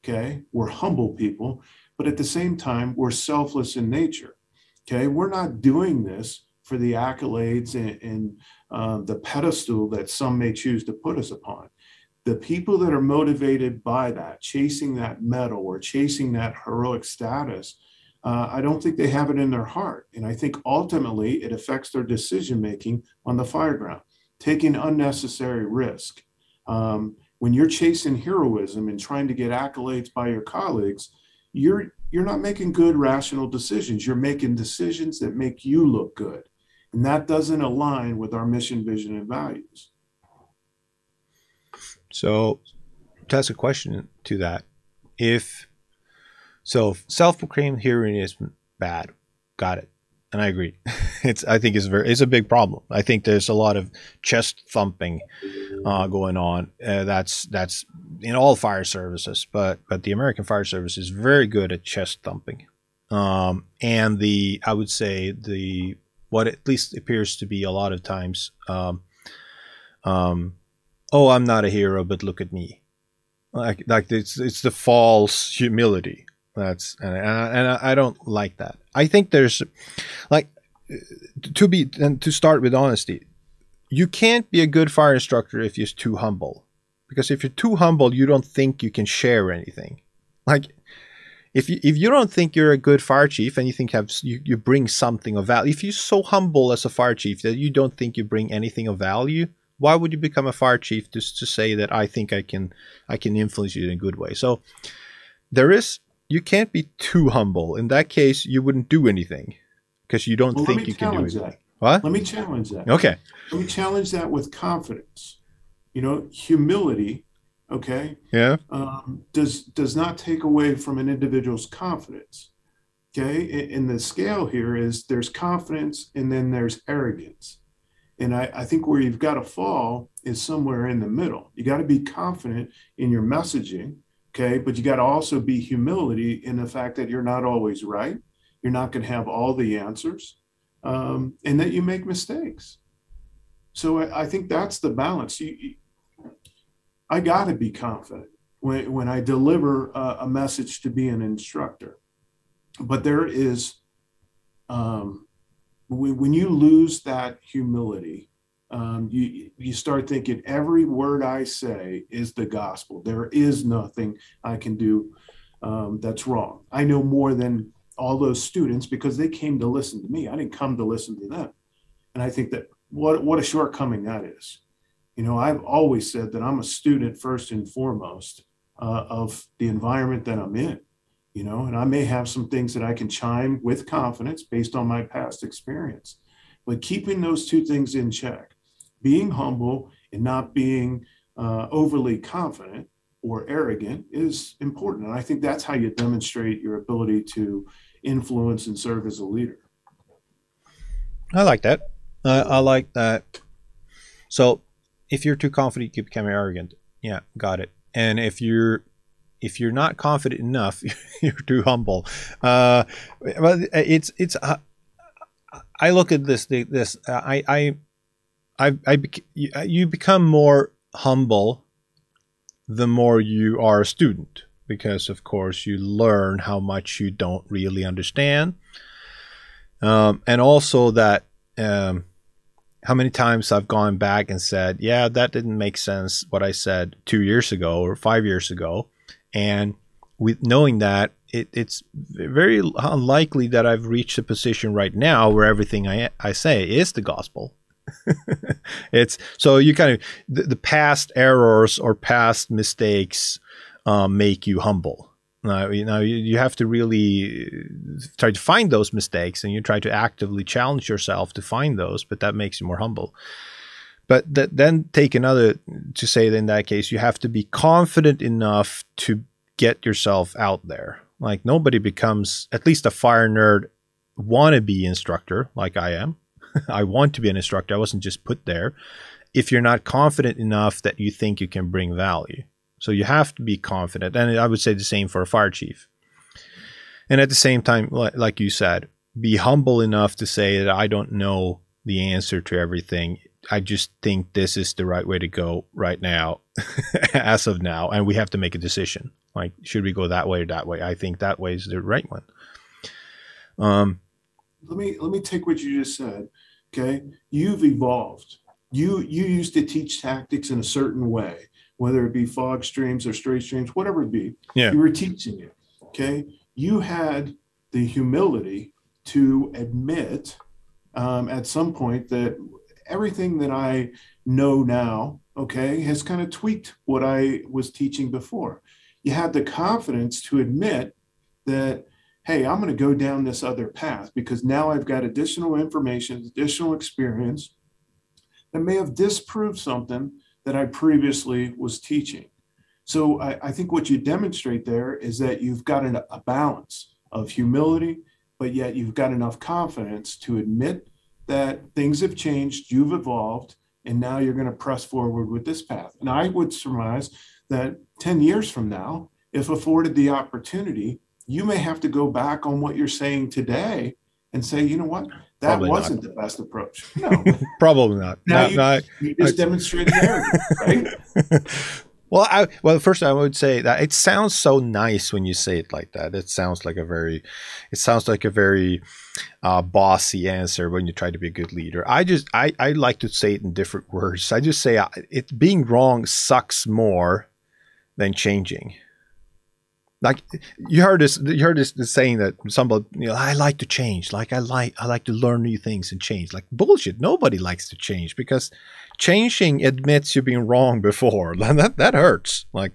okay? We're humble people, but at the same time, we're selfless in nature, okay? We're not doing this for the accolades and the pedestal that some may choose to put us upon. The people that are motivated by that, chasing that medal or chasing that heroic status, I don't think they have it in their heart. And I think ultimately it affects their decision making on the fireground, taking unnecessary risk. When you're chasing heroism and trying to get accolades by your colleagues, you're not making good, rational decisions. You're making decisions that make you look good. And that doesn't align with our mission, vision, and values. So, to ask a question to that, if so, self-proclaimed heroism bad, got it, and I agree. I think it's a big problem. I think there's a lot of chest thumping going on. That's in all fire services, but the American Fire Service is very good at chest thumping, and I would say what at least appears to be a lot of times. Oh, I'm not a hero, but look at me. Like it's the false humility. And I don't like that. I think there's like to start with honesty. You can't be a good fire instructor if you're too humble, because if you're too humble, you don't think you can share anything. Like if you don't think you're a good fire chief and you think you bring something of value, if you're so humble as a fire chief that you don't think you bring anything of value, why would you become a fire chief just to say that I think I can influence you in a good way? So you can't be too humble. In that case, you wouldn't do anything because you don't think you can do anything. That. What? Let me challenge that. Okay. Let me challenge that with confidence. Humility, okay? Yeah. Does not take away from an individual's confidence. Okay. And the scale here is there's confidence and then there's arrogance. And I think where you've got to fall is somewhere in the middle. You got to be confident in your messaging, okay? But you got to also be humility in the fact that you're not always right. You're not going to have all the answers, and that you make mistakes. So I think that's the balance. I got to be confident when I deliver a message to be an instructor. But there is... when you lose that humility, you start thinking every word I say is the gospel. There is nothing I can do that's wrong. I know more than all those students because they came to listen to me. I didn't come to listen to them. And I think that what a shortcoming that is. I've always said that I'm a student first and foremost of the environment that I'm in. And I may have some things that I can chime with confidence based on my past experience, but keeping those two things in check, being humble and not being overly confident or arrogant is important. And I think that's how you demonstrate your ability to influence and serve as a leader. I like that. I like that. So if you're too confident, you become arrogant. Yeah, got it. And if you're not confident enough, you're too humble. But it's. I look at this. You become more humble the more you are a student, because of course you learn how much you don't really understand, and also that how many times I've gone back and said, yeah, that didn't make sense what I said 2 years ago or 5 years ago. And with knowing that, it's very unlikely that I've reached a position right now where everything I say is the gospel. It's so you kind of the past errors or past mistakes make you humble. You have to really try to find those mistakes, and you try to actively challenge yourself to find those, but that makes you more humble. But then take another to say that in that case, you have to be confident enough to get yourself out there. Like nobody becomes, at least a fire nerd wannabe instructor like I am. I want to be an instructor. I wasn't just put there. If you're not confident enough that you think you can bring value. So you have to be confident. And I would say the same for a fire chief. And at the same time, like you said, be humble enough to say that I don't know the answer to everything. I just think this is the right way to go right now, as of now, and we have to make a decision. Like, should we go that way or that way? I think that way is the right one. Let me take what you just said. Okay, you've evolved. You used to teach tactics in a certain way, whether it be fog streams or straight streams, whatever it be. Yeah. You were teaching it. Okay, you had the humility to admit at some point that everything that I know now, okay, has kind of tweaked what I was teaching before. You had the confidence to admit that, hey, I'm going to go down this other path because now I've got additional information, additional experience that may have disproved something that I previously was teaching. So I think what you demonstrate there is that you've got a balance of humility, but yet you've got enough confidence to admit that things have changed, you've evolved, and now you're going to press forward with this path. And I would surmise that 10 years from now, if afforded the opportunity, you may have to go back on what you're saying today and say, you know what, that Probably wasn't not. the best approach. No, Probably not. now No, you just demonstrated arrogance, right? Well, first I would say that it sounds so nice when you say it like that. It sounds like a very bossy answer when you try to be a good leader. I like to say it in different words. I just say it being wrong sucks more than changing. Like you heard this saying that somebody, I like to change. Like I like to learn new things and change. Like bullshit. Nobody likes to change because changing admits you've been wrong before. That hurts. Like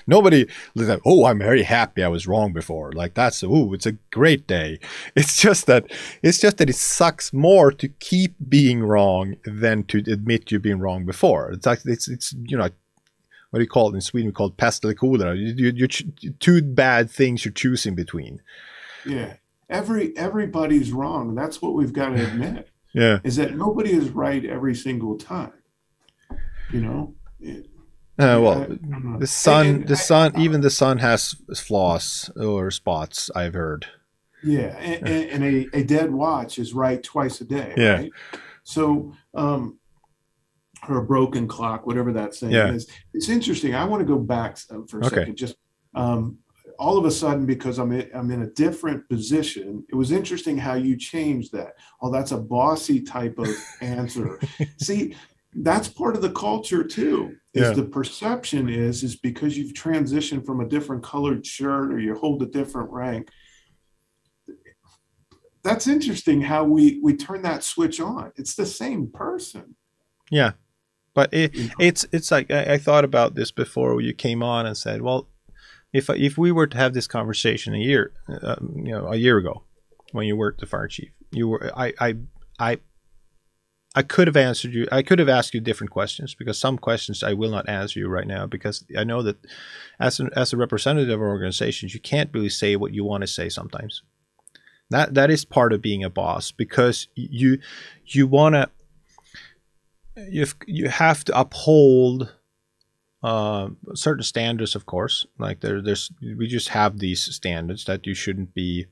nobody like, oh, I'm very happy I was wrong before. Like it's a great day. It's just that it sucks more to keep being wrong than to admit you've been wrong before. It's like it's what do you call it in Sweden? We call it pest eller kolera. You're two bad things you're choosing between. Yeah. Everybody's wrong. That's what we've got to admit. Yeah. Is that nobody is right every single time. Well, the sun, even the sun has flaws or spots, I've heard. Yeah. And a dead watch is right twice a day. Yeah. Right? So, or a broken clock, whatever that saying is. It's interesting. I want to go back for a second. Just all of a sudden, because I'm in a different position. It was interesting how you changed that. Oh, that's a bossy type of answer. See, that's part of the culture too. The perception is because you've transitioned from a different colored shirt or you hold a different rank. That's interesting how we turn that switch on. It's the same person. Yeah. But it's like I thought about this before you came on and said, well, if we were to have this conversation a year ago, when you were the fire chief, I could have answered you. I could have asked you different questions because some questions I will not answer you right now because I know that as a representative of organizations, you can't really say what you want to say sometimes. That is part of being a boss because you want to. You have to uphold certain standards, of course. Like we just have these standards that you shouldn't be.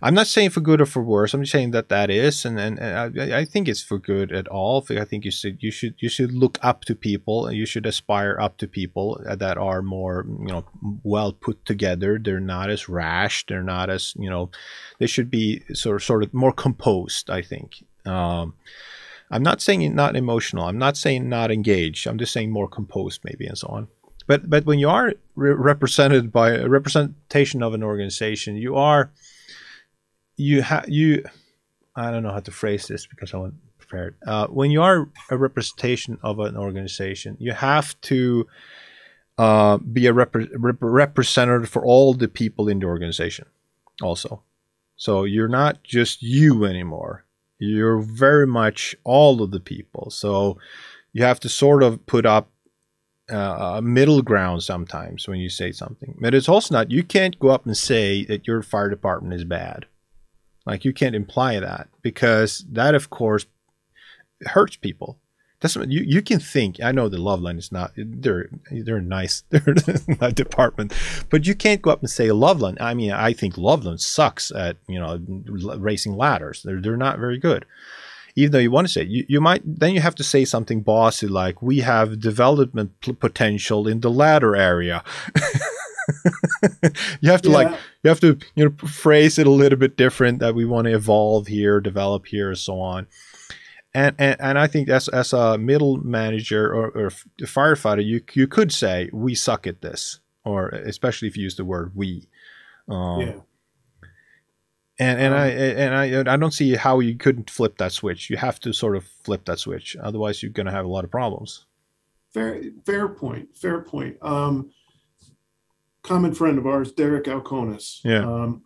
I'm not saying for good or for worse. I'm just saying that is, and I think it's for good at all. I think you should look up to people, and you should aspire up to people that are more well put together. They're not as rash. They're not as they should be sort of more composed. I think. I'm not saying not emotional. I'm not saying not engaged. I'm just saying more composed, maybe, and so on. But when you are represented by a representation of an organization, I don't know how to phrase this because I wasn't prepared. When you are a representation of an organization, you have to be a representative for all the people in the organization, also. So you're not just you anymore. You're very much all of the people. So you have to sort of put up a middle ground sometimes when you say something. But it's also not, you can't go up and say that your fire department is bad. Like you can't imply that because that, of course, hurts people. That's what you can think. I know the Loveline is not, they're nice, they're not department, but you can't go up and say Loveline. I mean, I think Loveline sucks at, you know, racing ladders. They're not very good. Even though you want to say it, you might, then you have to say something bossy like, we have development potential in the ladder area. You have to you know, phrase it a little bit different, that we want to evolve here, develop here, and so on. And I think as a middle manager or firefighter, you could say, we suck at this, or especially if you use the word we. Yeah. And I don't see how you couldn't flip that switch. You have to sort of flip that switch, otherwise you're going to have a lot of problems. Fair point. Common friend of ours, Derek Alconis,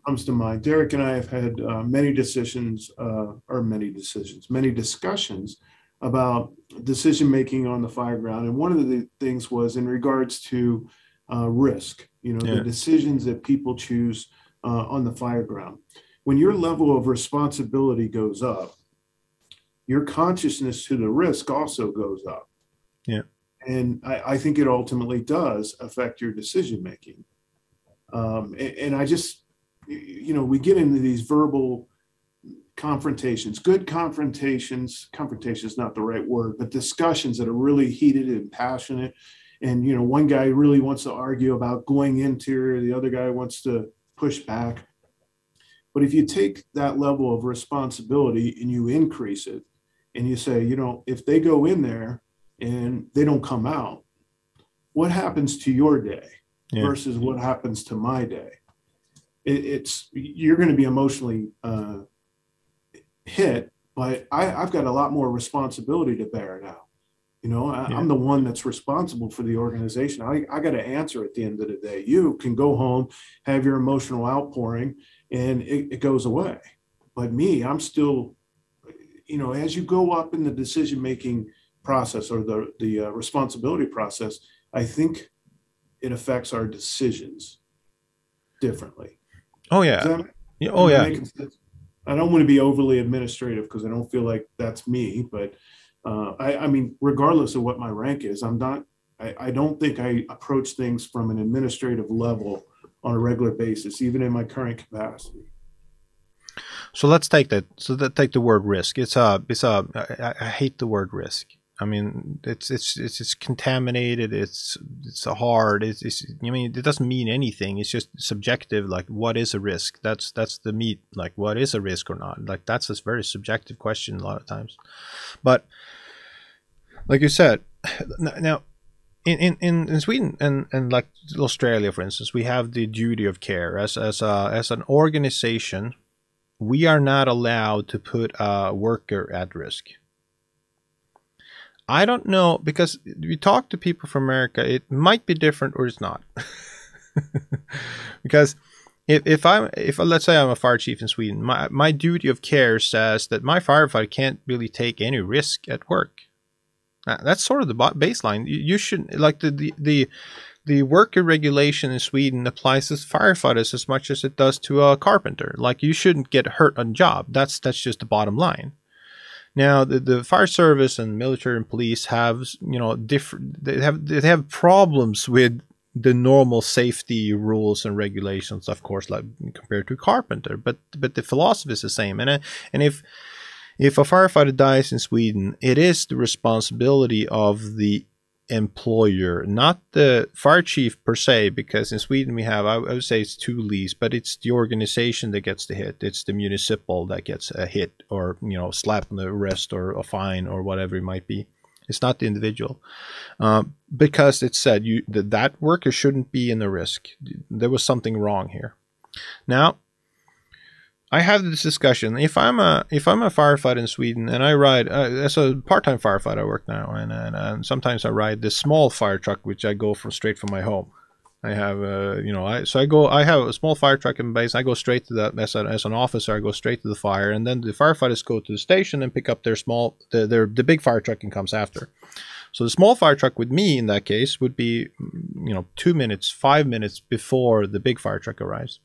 comes to mind. Derek and I have had many discussions about decision making on the fire ground. And one of the things was in regards to risk, you know, the decisions that people choose on the fire ground. When your level of responsibility goes up, your consciousness to the risk also goes up. Yeah. And I think it ultimately does affect your decision making. And I just, you know, we get into these verbal confrontations, good confrontations. Confrontation is not the right word, but discussions that are really heated and passionate. And, you know, one guy really wants to argue about going interior, the other guy wants to push back. But if you take that level of responsibility and you increase it, and you say, you know, if they go in there and they don't come out, what happens to your day versus what happens to my day? You're going to be emotionally hit, but I've got a lot more responsibility to bear now. You know, I'm the one that's responsible for the organization. I got to answer at the end of the day. You can go home, have your emotional outpouring, and it goes away. But me, I'm still, you know, as you go up in the decision-making process or the responsibility process, I think it affects our decisions differently. Oh, yeah. I don't want to be overly administrative because I don't feel like that's me, but I mean, regardless of what my rank is, I don't think I approach things from an administrative level on a regular basis, even in my current capacity. So let's take that. So take the word risk. I hate the word risk. I mean, it's contaminated. It's hard. I mean, it doesn't mean anything. It's just subjective. Like, what is a risk? That's the meat. Like, what is a risk or not? Like, that's a very subjective question a lot of times. But like you said, now in Sweden and like Australia, for instance, we have the duty of care as an organization. We are not allowed to put a worker at risk. I don't know, because we talk to people from America, it might be different or it's not. Because if let's say I'm a fire chief in Sweden, my duty of care says that my firefighter can't really take any risk at work. That's sort of the baseline. You should, like, the worker regulation in Sweden applies to firefighters as much as it does to a carpenter. Like, you shouldn't get hurt on job. That's just the bottom line. Now, the fire service and military and police have, you know, they have problems with the normal safety rules and regulations, of course, like compared to carpenter. But the philosophy is the same. And if a firefighter dies in Sweden, it is the responsibility of the employer, not the fire chief per se, because in Sweden we have, I would say it's two leads, but it's the organization that gets the hit. It's the municipal that gets a hit, or, you know, slap on the wrist or a fine or whatever it might be. It's not the individual, because it said that worker shouldn't be in the risk. There was something wrong here. Now, I have this discussion. If I'm a firefighter in Sweden and I ride as a part-time firefighter, I work now, and sometimes I ride this small fire truck, which I go straight from my home. I have I have a small fire truck in base. I go straight to that as an officer. I go straight to the fire, and then the firefighters go to the station and pick up their the big fire truck and comes after. So the small fire truck with me in that case would be, you know, 2 minutes, 5 minutes before the big fire truck arrives.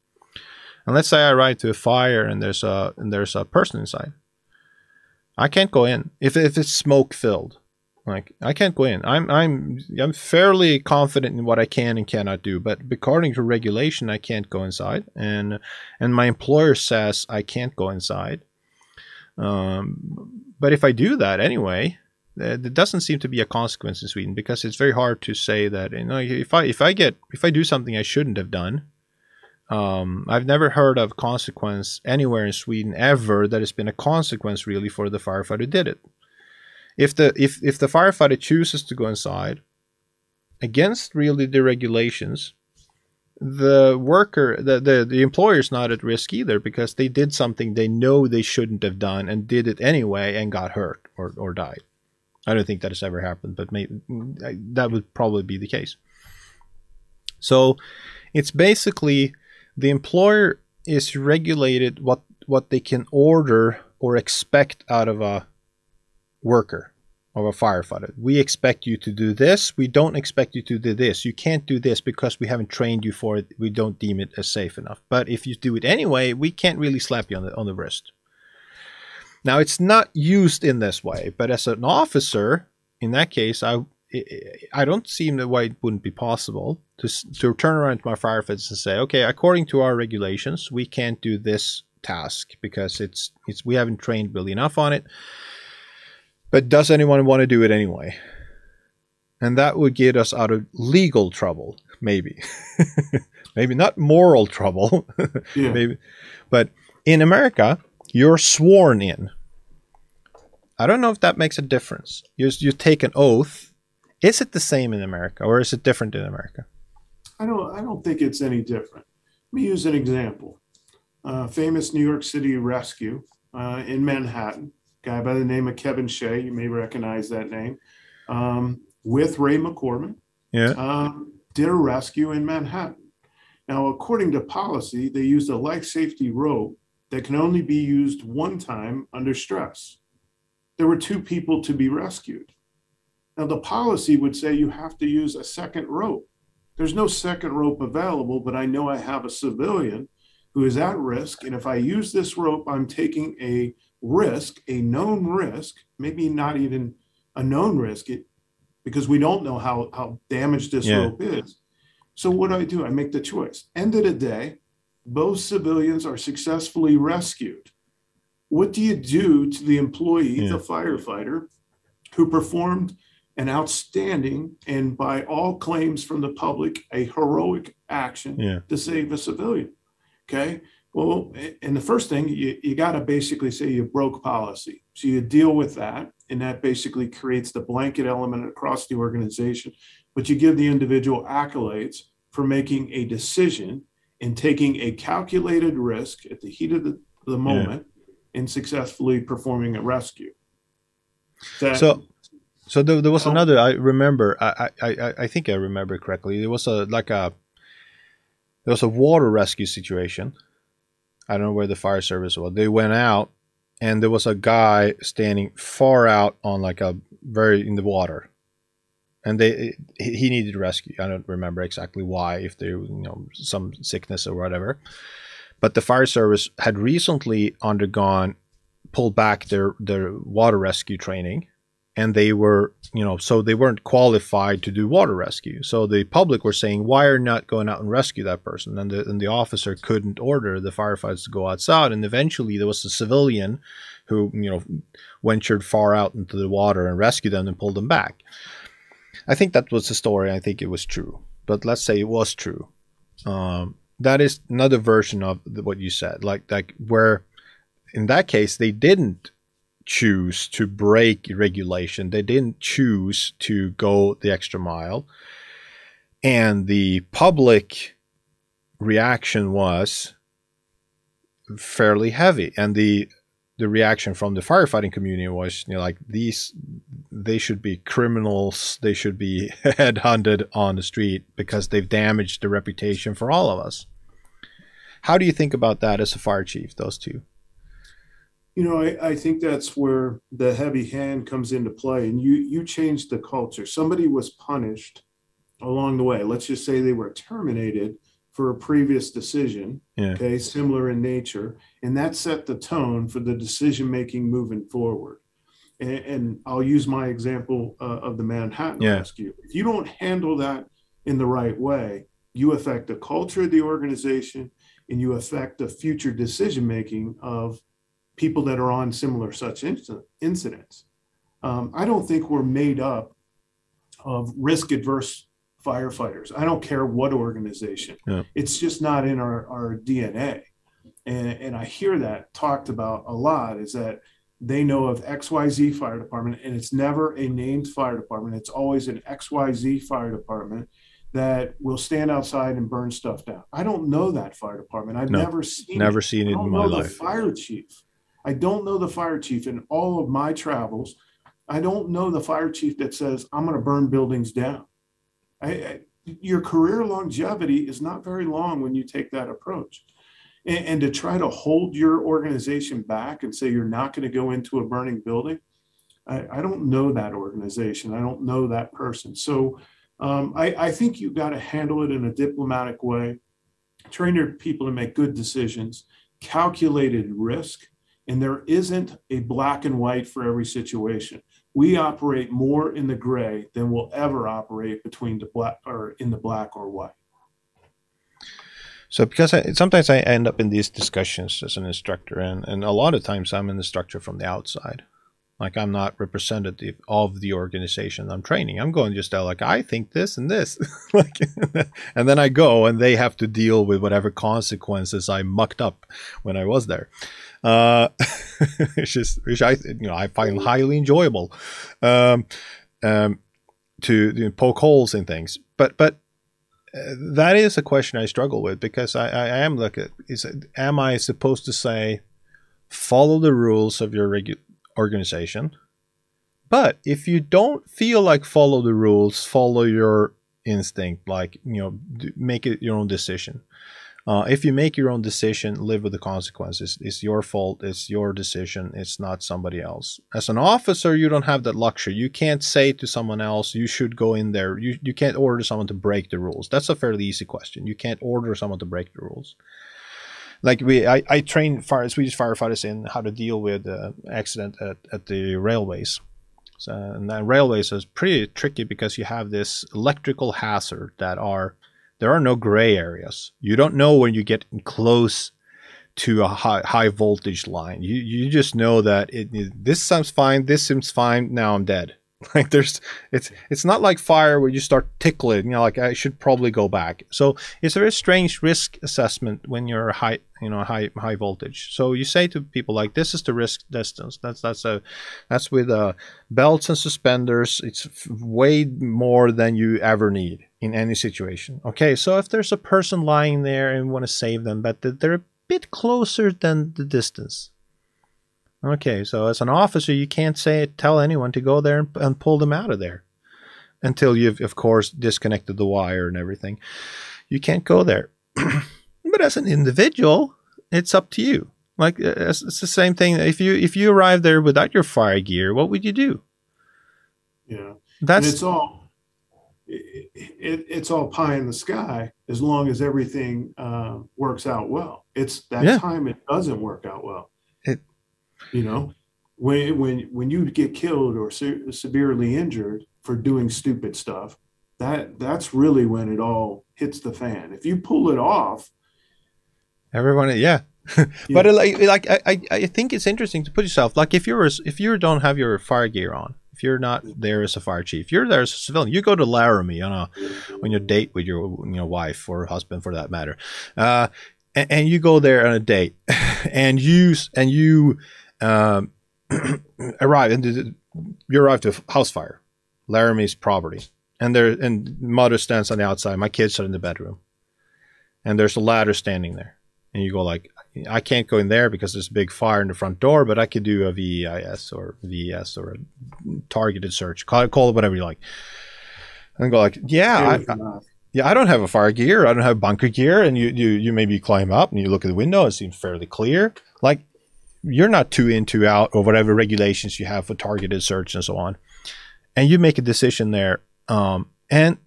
And let's say I ride to a fire and there's a person inside. I can't go in if it's smoke filled. Like I can't go in. I'm fairly confident in what I can and cannot do, but according to regulation, I can't go inside, and my employer says I can't go inside. But if I do that anyway, there doesn't seem to be a consequence in Sweden, because it's very hard to say that, you know, if I do something I shouldn't have done. I've never heard of consequence anywhere in Sweden ever that has been a consequence really for the firefighter who did it. If the firefighter chooses to go inside against really the regulations, the worker, the employer is not at risk either, because they did something they know they shouldn't have done and did it anyway and got hurt or died. I don't think that has ever happened, but maybe that would probably be the case. So it's basically the employer is regulated what they can order or expect out of a worker, of a firefighter. We expect you to do this. We don't expect you to do this. You can't do this because we haven't trained you for it. We don't deem it as safe enough. But if you do it anyway, we can't really slap you on the wrist. Now, it's not used in this way, but as an officer, in that case, I don't see why it wouldn't be possible to turn around to my firefighters and say, okay, according to our regulations, we can't do this task because we haven't trained really enough on it. But does anyone want to do it anyway? And that would get us out of legal trouble, maybe. Maybe not moral trouble, Yeah. maybe. But in America, you're sworn in. I don't know if that makes a difference. You take an oath. Is it the same in America, or is it different in America? I don't think it's any different. Let me use an example. Famous New York City rescue in Manhattan, guy by the name of Kevin Shea, you may recognize that name, with Ray McCormick, did a rescue in Manhattan. Now, according to policy, they used a life safety rope that can only be used one time under stress. There were 2 people to be rescued. Now, the policy would say you have to use a second rope. There's no second rope available, but I know I have a civilian who is at risk. And if I use this rope, I'm taking a risk, a known risk, maybe not even a known risk, because we don't know how damaged this rope is. So what do? I make the choice. End of the day, both civilians are successfully rescued. What do you do to the employee, the firefighter, who performed an outstanding and by all claims from the public, a heroic action to save a civilian? Okay. Well, and the first thing you got to basically say you broke policy. So you deal with that, and that basically creates the blanket element across the organization. But you give the individual accolades for making a decision and taking a calculated risk at the heat of the moment and successfully performing a rescue. So there was another. I remember. I think I remember correctly. There was a water rescue situation. I don't know where the fire service was. They went out, and there was a guy standing far out on in the water, and he needed rescue. I don't remember exactly why, if there was some sickness or whatever. But the fire service had recently pulled back their water rescue training. And they were, so they weren't qualified to do water rescue. So the public were saying, why are you not going out and rescue that person? And the officer couldn't order the firefighters to go outside. And eventually there was a civilian who, ventured far out into the water and rescued them and pulled them back. I think that was the story. I think it was true. But let's say it was true. That is another version of what you said, like where in that case they didn't choose to break regulation. They didn't choose to go the extra mile, and the public reaction was fairly heavy, and the reaction from the firefighting community was they should be criminals, they should be headhunted on the street because they've damaged the reputation for all of us. How do you think about that as a fire chief, those two? I think that's where the heavy hand comes into play, and you changed the culture. Somebody was punished along the way. Let's just say they were terminated for a previous decision, okay, similar in nature, and that set the tone for the decision-making moving forward. And I'll use my example of the Manhattan Yeah. rescue. If you don't handle that in the right way, you affect the culture of the organization and you affect the future decision making of people that are on similar such incidents. I don't think we're made up of risk adverse firefighters. I don't care what organization. Yeah. It's just not in our DNA. And I hear that talked about a lot, is that they know of XYZ fire department, and it's never a named fire department. It's always an XYZ fire department that will stand outside and burn stuff down. I don't know that fire department. I've never seen it in my life. The fire chief. I don't know the fire chief in all of my travels. I don't know the fire chief that says, I'm going to burn buildings down. Your career longevity is not very long when you take that approach. And to try to hold your organization back and say you're not going to go into a burning building, I don't know that organization. I don't know that person. So I think you've got to handle it in a diplomatic way, train your people to make good decisions, calculated risk, and there isn't a black and white for every situation. We operate more in the gray than we'll ever operate between the black or in the black or white. So because sometimes I end up in these discussions as an instructor, and a lot of times I'm an instructor from the outside. Like, I'm not representative of the organization I'm training. I'm going just like, I think this and this. Like, and then I go and they have to deal with whatever consequences I mucked up when I was there. Which I find highly enjoyable, to poke holes in things. But that is a question I struggle with, because I am like, am I supposed to say, follow the rules of your organization? But if you don't feel like follow the rules, follow your instinct, like, make it your own decision. If you make your own decision, live with the consequences. It's your fault. It's your decision. It's not somebody else. As an officer, you don't have that luxury. You can't say to someone else, you should go in there. You can't order someone to break the rules. That's a fairly easy question. You can't order someone to break the rules. Like I train Swedish firefighters in how to deal with accident at the railways. So, and then railways is pretty tricky because you have this electrical hazard there are no gray areas. You don't know when you get close to a high voltage line. You just know that this sounds fine, this seems fine, now I'm dead. Like, it's not like fire where you start tickling, like, I should probably go back. So it's a very strange risk assessment when you're high voltage. So you say to people, like, this is the risk distance. That's with belts and suspenders. It's way more than you ever need in any situation. Okay, so if there's a person lying there and we want to save them, but they're a bit closer than the distance. Okay, so as an officer, you can't tell anyone to go there and pull them out of there until you've, of course, disconnected the wire and everything. You can't go there. But as an individual, it's up to you. Like, it's the same thing. If you arrive there without your fire gear, what would you do? Yeah, and it's all pie in the sky as long as everything works out well. It's that time it doesn't work out well. When you get killed or severely injured for doing stupid stuff, that's really when it all hits the fan. If you pull it off, everyone, yeah. But I think it's interesting to put yourself, like, if you don't have your fire gear on, if you're not there as a fire chief, you're there as a civilian. You go to Laramie on your date with your wife or husband, for that matter, and you go there on a date, and you arrive to a house fire, Laramie's property, and mother stands on the outside. My kids are in the bedroom, and there's a ladder standing there, and you go, like, I can't go in there because there's a big fire in the front door, but I could do a VEIS or VES or a targeted search, call it whatever you like, and go, like, I don't have a fire gear, I don't have bunker gear, and you maybe climb up and you look at the window, it seems fairly clear. Like, you're not 2 in, 2 out, or whatever regulations you have for targeted search and so on, and you make a decision there. And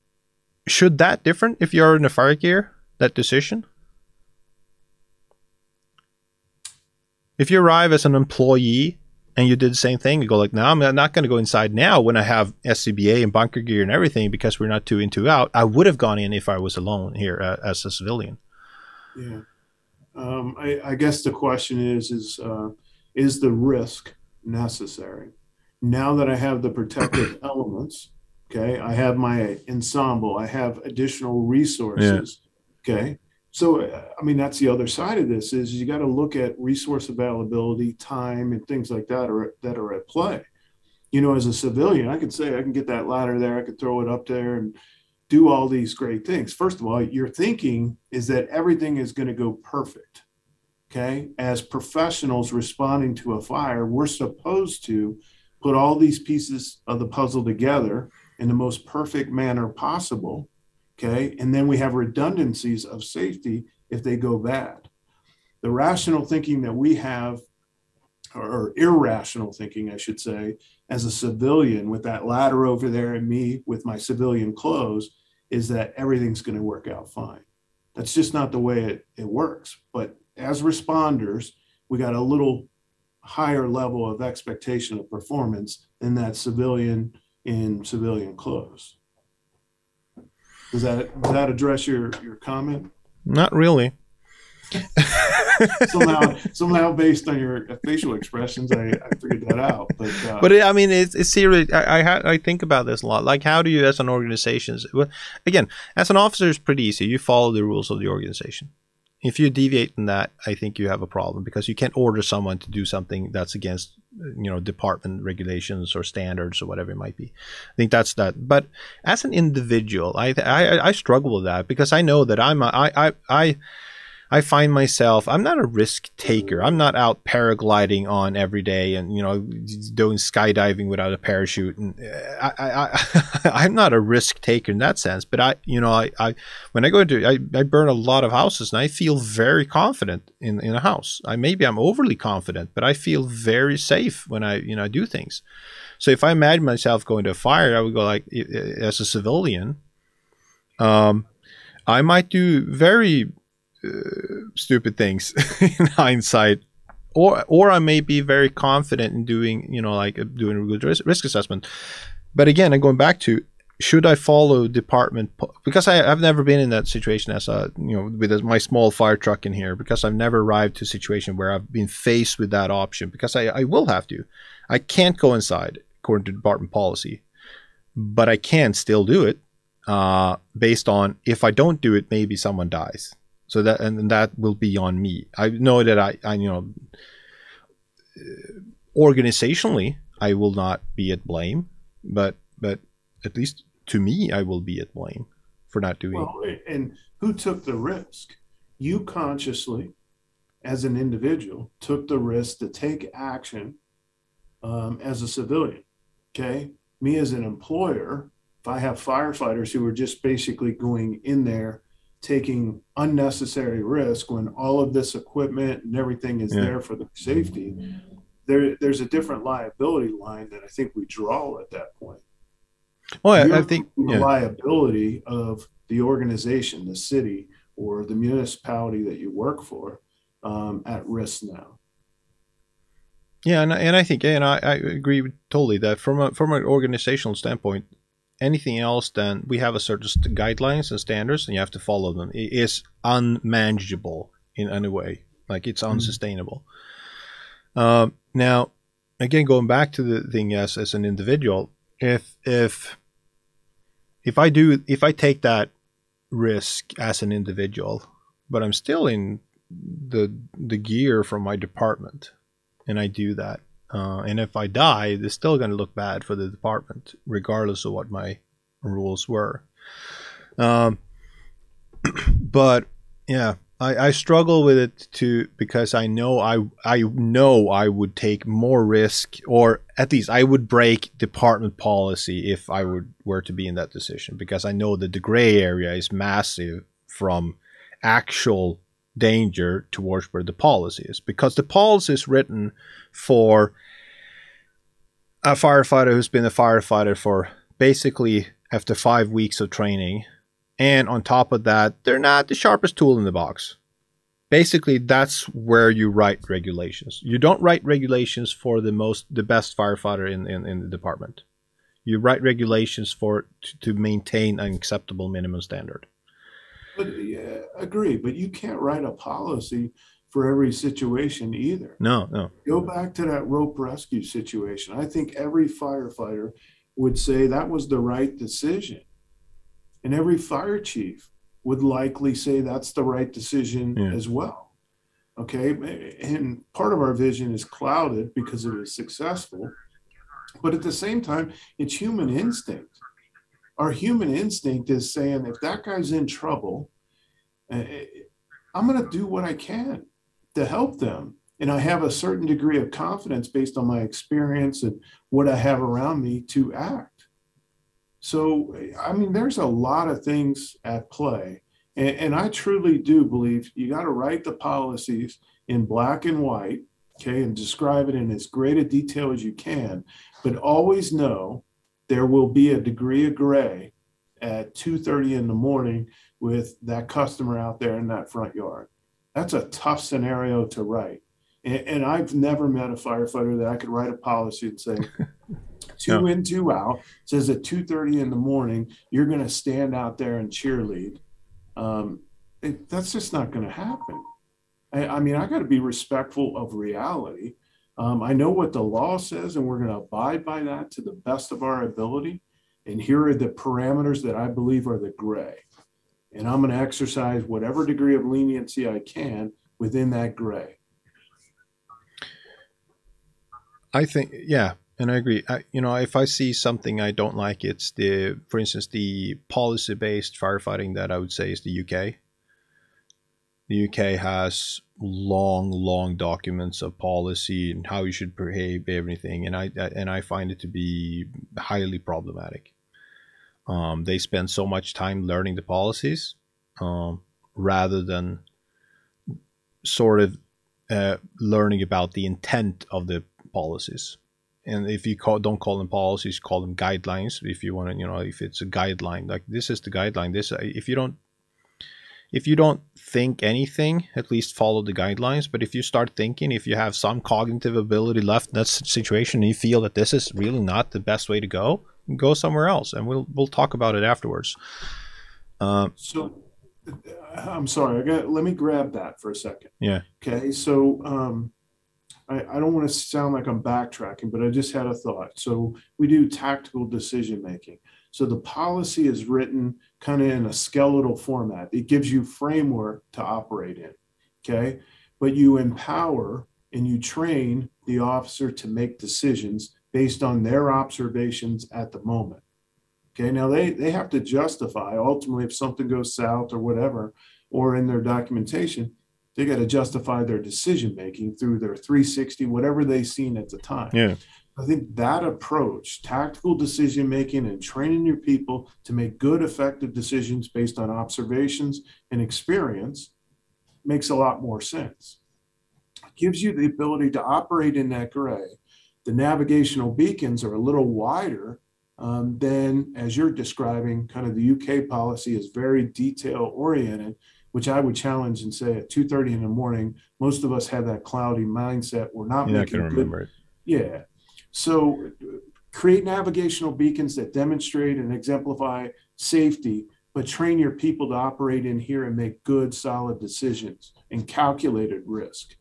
should that different if you're in a fire gear, that decision? If you arrive as an employee and you did the same thing. You go like, no, I'm not going to go inside now when I have SCBA and bunker gear and everything because we're not 2 in, 2 out. I would have gone in if I was alone here as a civilian. Yeah. I guess the question is the risk necessary? Now that I have the protective elements, okay, I have my ensemble, I have additional resources, okay. So, I mean, that's the other side of this is you got to look at resource availability, time, and things like that are at play. You know, as a civilian, I could say I can get that ladder there, I could throw it up there and do all these great things. First of all, your thinking is that everything is going to go perfect. Okay. As professionals responding to a fire, we're supposed to put all these pieces of the puzzle together in the most perfect manner possible. Okay. And then we have redundancies of safety if they go bad. The rational thinking that we have, or irrational thinking, I should say, as a civilian with that ladder over there and me with my civilian clothes, is that everything's going to work out fine. That's just not the way it works. But as responders, we got a little higher level of expectation of performance than that civilian in civilian clothes. Does that address your comment? Not really. somehow based on your facial expressions, I figured that out. But I mean, it's serious. I think about this a lot. Like, how do you, as an organization, again, as an officer, it's pretty easy. You follow the rules of the organization. If you deviate from that, I think you have a problem because you can't order someone to do something that's against, department regulations or standards or whatever it might be. I think that's that. But as an individual, I struggle with that because I know that I find myself, I'm not a risk taker. I'm not out paragliding on every day and, doing skydiving without a parachute. And I'm not a risk taker in that sense. But when I go into, I burn a lot of houses and I feel very confident in a house. Maybe I'm overly confident, but I feel very safe when I do things. So if I imagine myself going to a fire, I would go like, as a civilian, I might do very stupid things in hindsight, or I may be very confident in doing doing a good risk assessment. But again, I'm going back to, should I follow department, because I've never been in that situation as with my small fire truck in here, because I've never arrived to a situation where I've been faced with that option, because I will have to. I can't go inside according to department policy, but I can still do it based on, if I don't do it, maybe someone dies. So that will be on me. I know that I organizationally, I will not be at blame, but at least to me, I will be at blame for not doing it. And who took the risk? You consciously, as an individual, took the risk to take action as a civilian. Okay, me as an employer, if I have firefighters who are just basically going in there taking unnecessary risk when all of this equipment and everything is there for their safety, there's a different liability line that I think we draw at that point. Well, I think the liability of the organization, the city, or the municipality that you work for at risk now. Yeah, and I think, and I agree totally that from an organizational standpoint, anything else than we have a certain guidelines and standards, and you have to follow them. It is unmanageable in any way. Like, it's unsustainable. Now, again, going back to the thing as an individual, if I take that risk as an individual, but I'm still in the gear from my department, and I do that, and if I die, it's still going to look bad for the department, regardless of what my rules were. But yeah, I struggle with it too, because I know I would take more risk, or at least I would break department policy if I were to be in that decision, because I know that the gray area is massive from actual danger towards where the policy is, because the policy is written for a firefighter who's been a firefighter for basically after 5 weeks of training, and on top of that, they're not the sharpest tool in the box. basically that's where you write regulations. You don't write regulations for the best firefighter in the department. You write regulations for to maintain an acceptable minimum standard. But yeah, agree. But you can't write a policy for every situation either. No, no. Go back to that rope rescue situation. I think every firefighter would say that was the right decision. And every fire chief would likely say that's the right decision as well. Okay. And part of our vision is clouded because it was successful. But at the same time, it's human instinct. Our human instinct is saying, if that guy's in trouble, I'm going to do what I can to help them. And I have a certain degree of confidence based on my experience and what I have around me to act. So, I mean, there's a lot of things at play. And I truly do believe you got to write the policies in black and white, okay, and describe it in as great a detail as you can, but always know there will be a degree of gray at 2:30 in the morning with that customer out there in that front yard. That's a tough scenario to write. And I've never met a firefighter that I could write a policy and say, two in, two out, says at 2:30 in the morning, you're going to stand out there and cheerlead. That's just not going to happen. I mean, I got to be respectful of reality. I know what the law says, and we're going to abide by that to the best of our ability. And here are the parameters that I believe are the gray. And I'm going to exercise whatever degree of leniency I can within that gray. I think, yeah, and I agree. If I see something I don't like, it's for instance, the policy-based firefighting that I would say is the UK. The UK has long documents of policy and how you should behave, everything, and I find it to be highly problematic. They spend so much time learning the policies rather than sort of learning about the intent of the policies. And if you don't call them policies, call them guidelines. If you want to, if it's a guideline, like this is the guideline. This, if you don't think anything, at least follow the guidelines. But if you start thinking, if you have some cognitive ability left in that situation, and you feel that this is really not the best way to go somewhere else, and we'll talk about it afterwards. So, I'm sorry. Let me grab that for a second. Yeah. Okay. So, I don't want to sound like I'm backtracking, but I just had a thought. So we do tactical decision making. So the policy is written kind of in a skeletal format. It gives you framework to operate in, okay? But you empower and you train the officer to make decisions based on their observations at the moment, okay? Now they have to justify, ultimately, if something goes south or whatever, or in their documentation, they got to justify their decision making through their 360, whatever they've seen at the time. Yeah. I think that approach, tactical decision making and training your people to make good, effective decisions based on observations and experience, makes a lot more sense. It gives you the ability to operate in that gray. The navigational beacons are a little wider than, as you're describing, kind of the UK policy is very detail oriented, which I would challenge and say at 2:30 in the morning, most of us have that cloudy mindset. We're not making good. Remember it. Yeah. So create navigational beacons that demonstrate and exemplify safety, but train your people to operate in here and make good, solid decisions and calculated risk.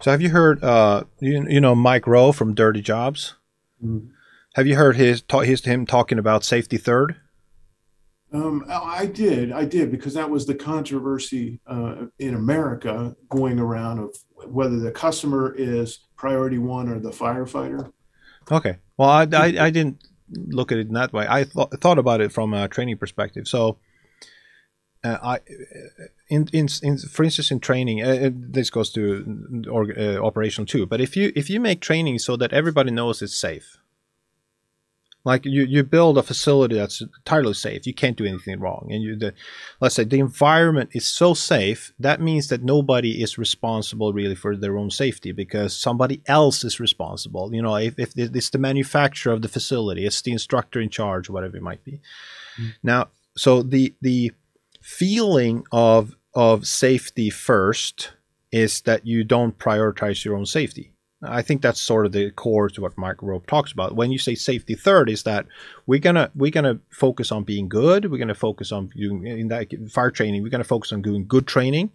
So have you heard, Mike Rowe from Dirty Jobs? Mm-hmm. Have you heard him talking about safety third? I did, because that was the controversy in America going around of whether the customer is priority one or the firefighter. Okay. Well, I didn't look at it in that way. I thought about it from a training perspective. So, for instance, in training, this goes to operational too. But if you make training so that everybody knows it's safe. Like you build a facility that's entirely safe. You can't do anything wrong. And let's say the environment is so safe, that means that nobody is responsible really for their own safety because somebody else is responsible. If it's the manufacturer of the facility, it's the instructor in charge, whatever it might be. Mm-hmm. Now, so the feeling of of safety first is that you don't prioritize your own safety. I think that's sort of the core to what Mark Rope talks about. When you say safety third, is that we're gonna focus on being good. We're gonna focus on doing, in that fire training, we're gonna focus on doing good training,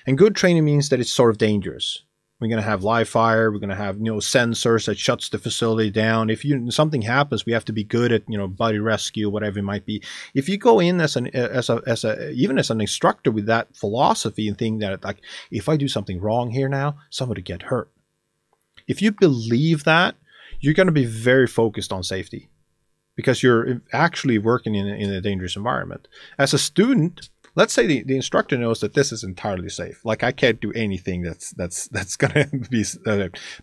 and good training means that it's sort of dangerous. We're gonna have live fire. We're gonna have sensors that shuts the facility down. If something happens, we have to be good at body rescue, whatever it might be. If you go in as even as an instructor with that philosophy and think that, like, if I do something wrong here now, somebody get hurt. If you believe that, you're going to be very focused on safety because you're actually working in a dangerous environment. As a student, let's say the instructor knows that this is entirely safe. Like, I can't do anything that's going to be.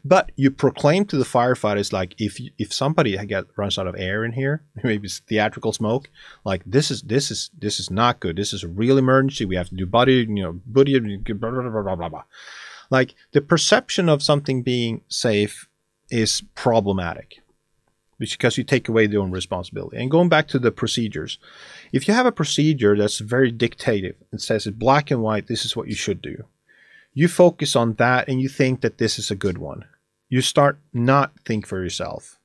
But you proclaim to the firefighters, like, if somebody runs out of air in here, maybe it's theatrical smoke, like, this is not good. This is a real emergency. We have to do buddy, blah blah blah blah blah. Like, the perception of something being safe is problematic because you take away your own responsibility. And going back to the procedures, if you have a procedure that's very dictative, it says in black and white, this is what you should do. You focus on that and you think that this is a good one. You start not think for yourself.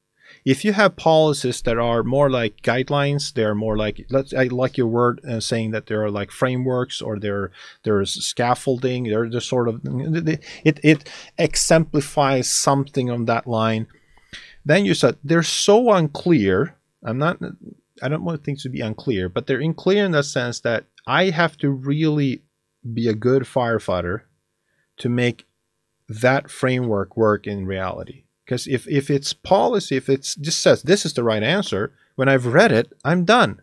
If you have policies that are more like guidelines, they're more like, I like your word saying that there are like frameworks, or there's scaffolding. They're sort of, it exemplifies something on that line. Then you said they're so unclear. I don't want things to be unclear, but they're unclear in the sense that I have to really be a good firefighter to make that framework work in reality. Because if it's policy, if it just says this is the right answer, when I've read it, I'm done.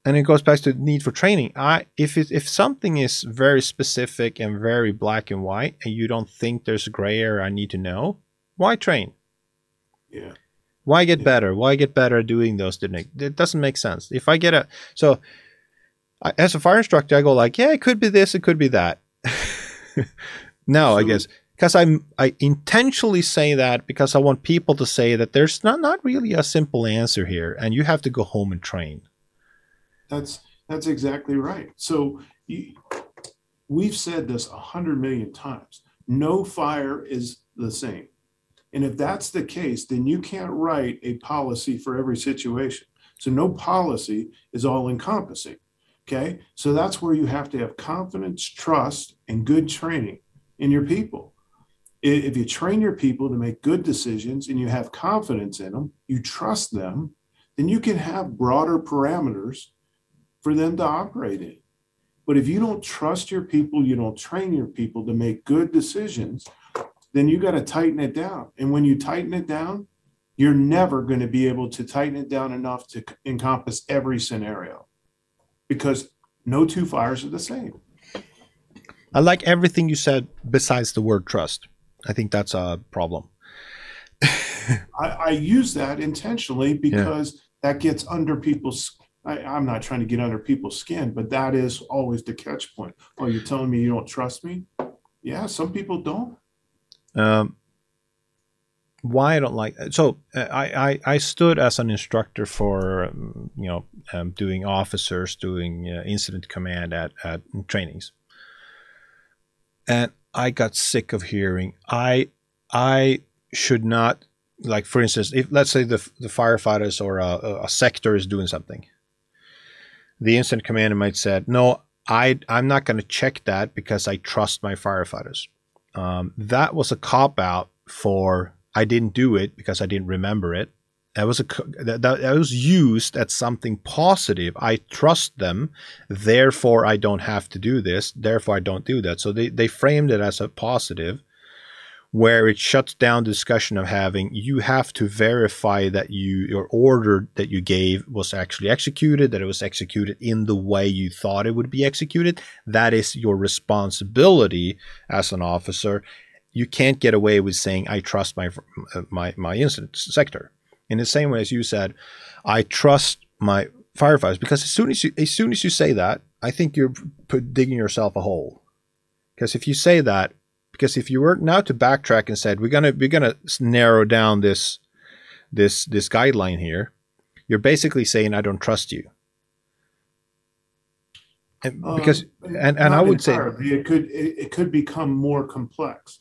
And it goes back to the need for training. If something is very specific and very black and white, and you don't think there's a gray area I need to know, why train? Yeah. Why get better? Why get better at doing those? It doesn't make sense. If I get as a fire instructor, I go like, yeah, it could be this, it could be that. No, I guess. Because I intentionally say that because I want people to say that there's not really a simple answer here, and you have to go home and train. That's exactly right. So we've said this 100 million times. No fire is the same. And if that's the case, then you can't write a policy for every situation. So no policy is all encompassing. Okay. So that's where you have to have confidence, trust, and good training in your people. If you train your people to make good decisions and you have confidence in them, you trust them, then you can have broader parameters for them to operate in. But if you don't trust your people, you don't train your people to make good decisions, then you got to tighten it down. And when you tighten it down, you're never going to be able to tighten it down enough to encompass every scenario, because no two fires are the same. I like everything you said besides the word trust. I think that's a problem. I use that intentionally because that gets under people's, I'm not trying to get under people's skin, but that is always the catch point. Oh, you're telling me you don't trust me? Yeah, some people don't. Why I don't like that. So I stood as an instructor for, doing officers, doing incident command at trainings. And I got sick of hearing, I should not, like, for instance, if let's say the firefighters or a sector is doing something, the incident commander might say, no, I'm not going to check that because I trust my firefighters. That was a cop-out for I didn't do it because I didn't remember it. That was used as something positive. I trust them, therefore I don't have to do this, therefore I don't do that. So they framed it as a positive, where it shuts down the discussion of having, you have to verify that your order that you gave was actually executed, that it was executed in the way you thought it would be executed. That is your responsibility as an officer. You can't get away with saying, I trust my incident sector. In the same way as you said, I trust my firefighters, because as soon as you say that, I think you're digging yourself a hole. Because if you say that, because if you were now to backtrack and said we're gonna narrow down this guideline here, you're basically saying I don't trust you. because and I Not would say, entirely. It could become more complex.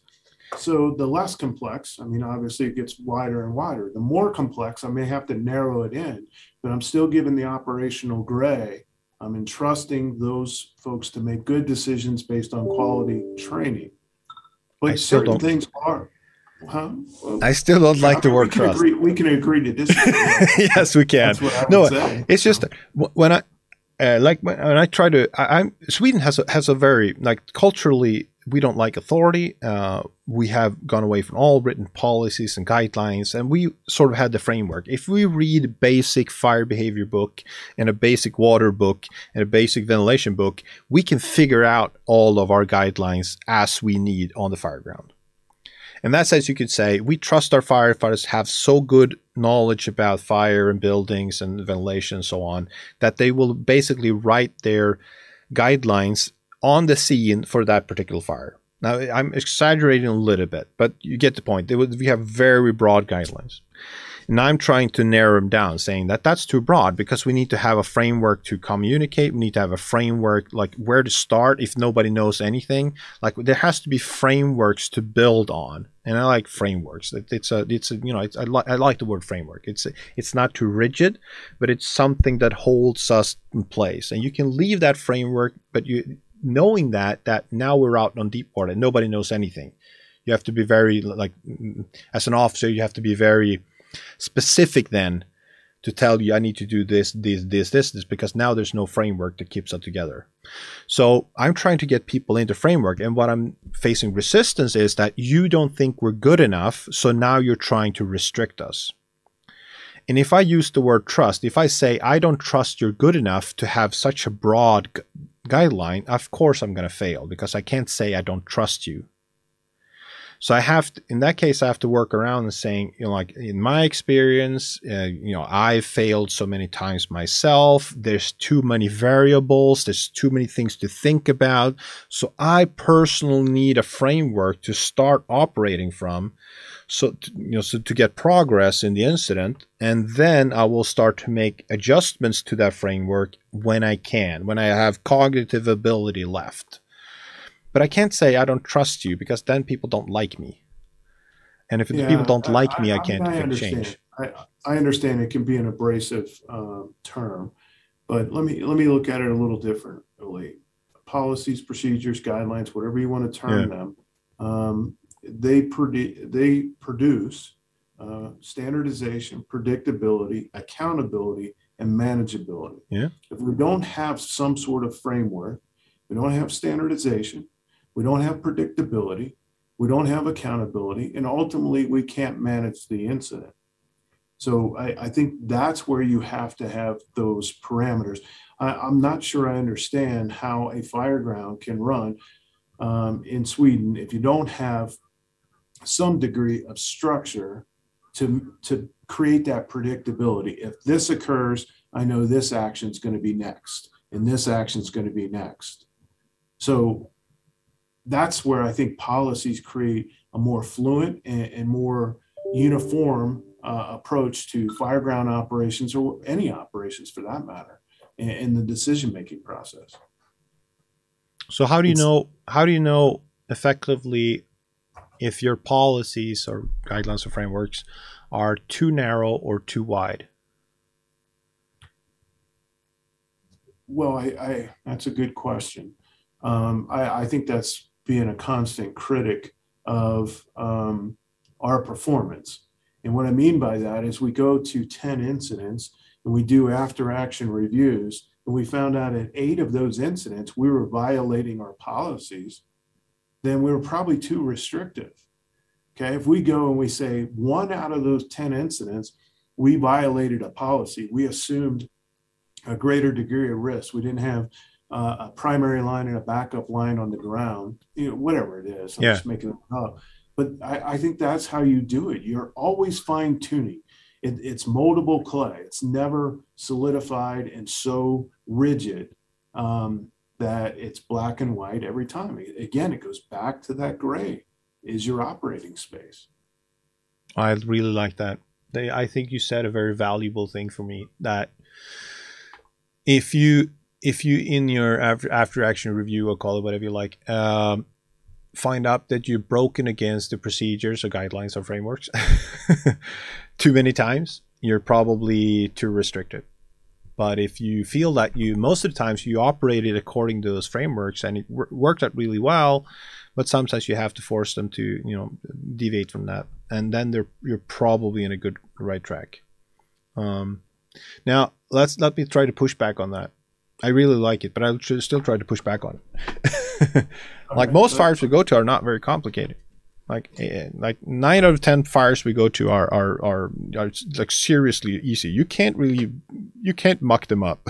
So the less complex, I mean, obviously it gets wider and wider. The more complex, I may have to narrow it in, but I'm still given the operational gray. I'm entrusting those folks to make good decisions based on quality training. I But still certain don't. things are, huh? I Well, still don't I like the mean, word trust. we can agree to disagree. Right? Yes, we can. That's what I would No, say. it's just So, when I like when I try to. I'm Sweden has a very like culturally we don't like authority. We have gone away from all written policies and guidelines, and we sort of had the framework. If we read a basic fire behavior book and a basic water book and a basic ventilation book, we can figure out all of our guidelines as we need on the fire ground. And that's as you could say, we trust our firefighters have so good knowledge about fire and buildings and ventilation and so on that they will basically write their guidelines on the scene for that particular fire. Now, I'm exaggerating a little bit, but you get the point. We have very broad guidelines. And I'm trying to narrow them down, saying that that's too broad because we need to have a framework to communicate. We need to have a framework like where to start if nobody knows anything. Like there has to be frameworks to build on, and I like frameworks. It's a you know I like the word framework. It's not too rigid, but it's something that holds us in place. And you can leave that framework, but you knowing that now we're out on deep water and nobody knows anything. You have to be very like as an officer, you have to be very specific then to tell you I need to do this because now there's no framework that keeps it together. So I'm trying to get people into framework, and what I'm facing resistance is that you don't think we're good enough, so now you're trying to restrict us. And if I use the word trust, if I say I don't trust you're good enough to have such a broad guideline, of course I'm going to fail because I can't say I don't trust you. So I have to, in that case, I have to work around and saying, you know, like in my experience, you know, I've failed so many times myself. There's too many variables. There's too many things to think about. So I personally need a framework to start operating from. So, so to get progress in the incident, and then I will start to make adjustments to that framework when I can, when I have cognitive ability left. But I can't say I don't trust you because then people don't like me. And if people don't like me, I can't affect change. I understand it can be an abrasive term, but let me look at it a little differently. Policies, procedures, guidelines, whatever you want to term them, they produce standardization, predictability, accountability, and manageability. Yeah. If we don't have some sort of framework, we don't have standardization, we don't have predictability, we don't have accountability, and ultimately we can't manage the incident. So I think that's where you have to have those parameters. I'm not sure I understand how a fire ground can run in Sweden if you don't have some degree of structure to create that predictability. If this occurs, I know this action is going to be next, and this action is going to be next. So that's where I think policies create a more fluent and more uniform approach to fireground operations, or any operations for that matter, in the decision-making process. So how do you know effectively if your policies or guidelines or frameworks are too narrow or too wide? Well, that's a good question. I think that's being a constant critic of our performance. And what I mean by that is we go to 10 incidents and we do after action reviews, and we found out at 8 of those incidents we were violating our policies, then we were probably too restrictive. Okay, if we go and we say 1 out of those 10 incidents, we violated a policy, we assumed a greater degree of risk, we didn't have a primary line and a backup line on the ground, whatever it is. I'm just making it up. But I think that's how you do it. You're always fine tuning. It's moldable clay. It's never solidified and so rigid that it's black and white every time. Again, it goes back to that gray is your operating space. I really like that. I think you said a very valuable thing for me, that if you if you, in your after action review, or call it whatever you like, find out that you've broken against the procedures or guidelines or frameworks too many times, you're probably too restricted. But if you feel that most of the times you operated according to those frameworks and it worked out really well, but sometimes you have to force them to, deviate from that, and then you're probably in a good right track. Now let me try to push back on that. I really like it, but I should still try to push back on it. Like most fires we go to are not very complicated. Like 9 out of 10 fires we go to are like seriously easy. You can't muck them up.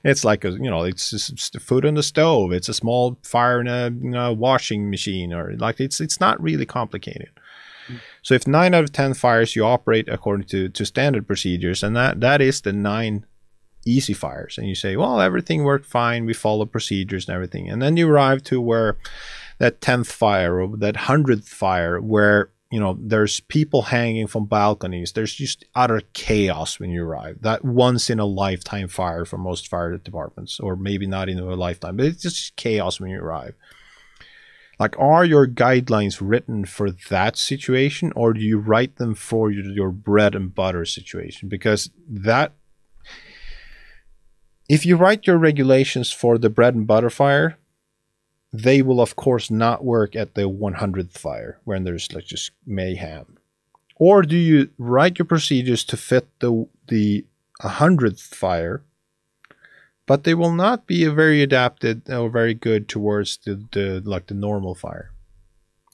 It's like it's just the food on the stove. It's a small fire in a washing machine, or like it's not really complicated. So if 9 out of 10 fires you operate according to standard procedures, and that is the 9 easy fires, and you say, well, everything worked fine, we follow procedures and everything, and then you arrive to where that 10th fire or that 100th fire where there's people hanging from balconies, there's just utter chaos when you arrive. That once in a lifetime fire for most fire departments, or maybe not in a lifetime, but it's just chaos when you arrive. Like, are your guidelines written for that situation, or do you write them for your bread and butter situation? Because if you write your regulations for the bread and butter fire, they will of course not work at the 100th fire when there's like just mayhem. Or do you write your procedures to fit the 100th fire, but they will not be very adapted or very good towards the normal fire?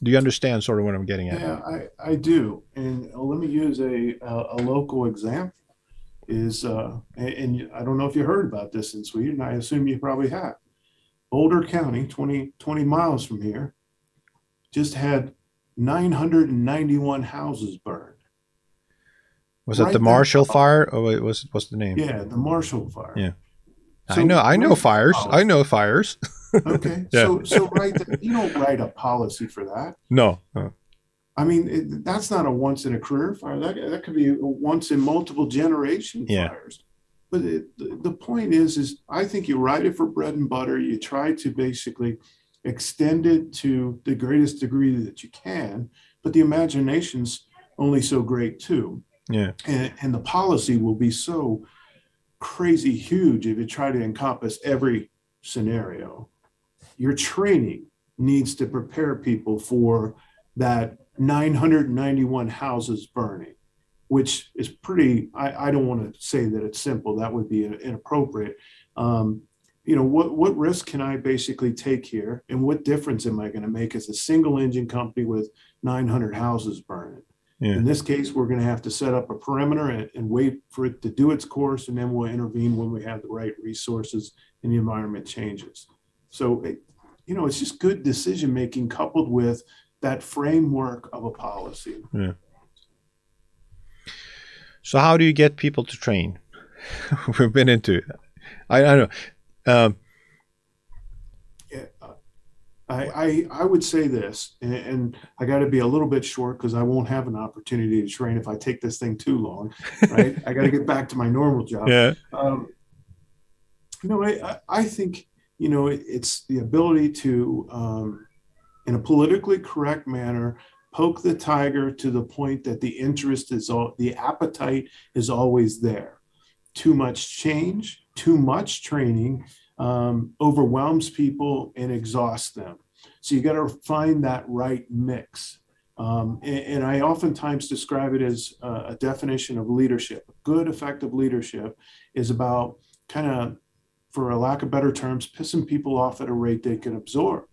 Do you understand sort of what I'm getting at? Yeah, I do. And let me use a local example. And I don't know if you heard about this in Sweden. I assume you probably have. Boulder County, 20 miles from here, just had 991 houses burned. Was it the Marshall Fire, or what's the name? Yeah, the Marshall Fire. Yeah, so I know fires. I know fires. Okay, yeah. so you don't write a policy for that. No. I mean, that's not a once in a career fire. That could be a once in multiple generation fires. But the point is I think you write it for bread and butter. You try to basically extend it to the greatest degree that you can, but the imagination's only so great too. Yeah. And the policy will be so crazy huge if you try to encompass every scenario. Your training needs to prepare people for that 991 houses burning, which is pretty, I don't want to say that it's simple. That would be inappropriate. What risk can I basically take here, and what difference am I going to make as a single engine company with 900 houses burning? Yeah. In this case, we're going to have to set up a perimeter and wait for it to do its course, and then we'll intervene when we have the right resources and the environment changes. So, it's just good decision making coupled with that framework of a policy. Yeah. So how do you get people to train? We've been into it. I don't know. I would say this, and I got to be a little bit short because I won't have an opportunity to train if I take this thing too long, right? I got to get back to my normal job. Yeah. I think, it's the ability to, in a politically correct manner, poke the tiger to the point that the appetite is always there. Too much change, too much training overwhelms people and exhausts them. So you got to find that right mix. And I oftentimes describe it as a definition of leadership. Good, effective leadership is about kind of, for a lack of better terms, pissing people off at a rate they can absorb.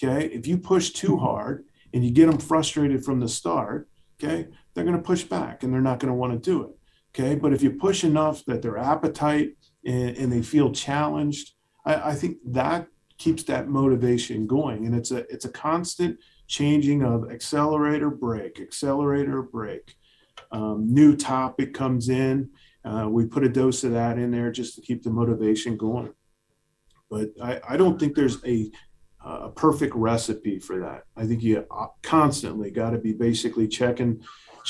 Okay, if you push too hard and you get them frustrated from the start, okay, they're going to push back and they're not going to want to do it. Okay, but if you push enough that their appetite and they feel challenged, I think that keeps that motivation going. And it's a constant changing of accelerator, brake. New topic comes in. We put a dose of that in there just to keep the motivation going. But I don't think there's a perfect recipe for that. I think you constantly got to be basically checking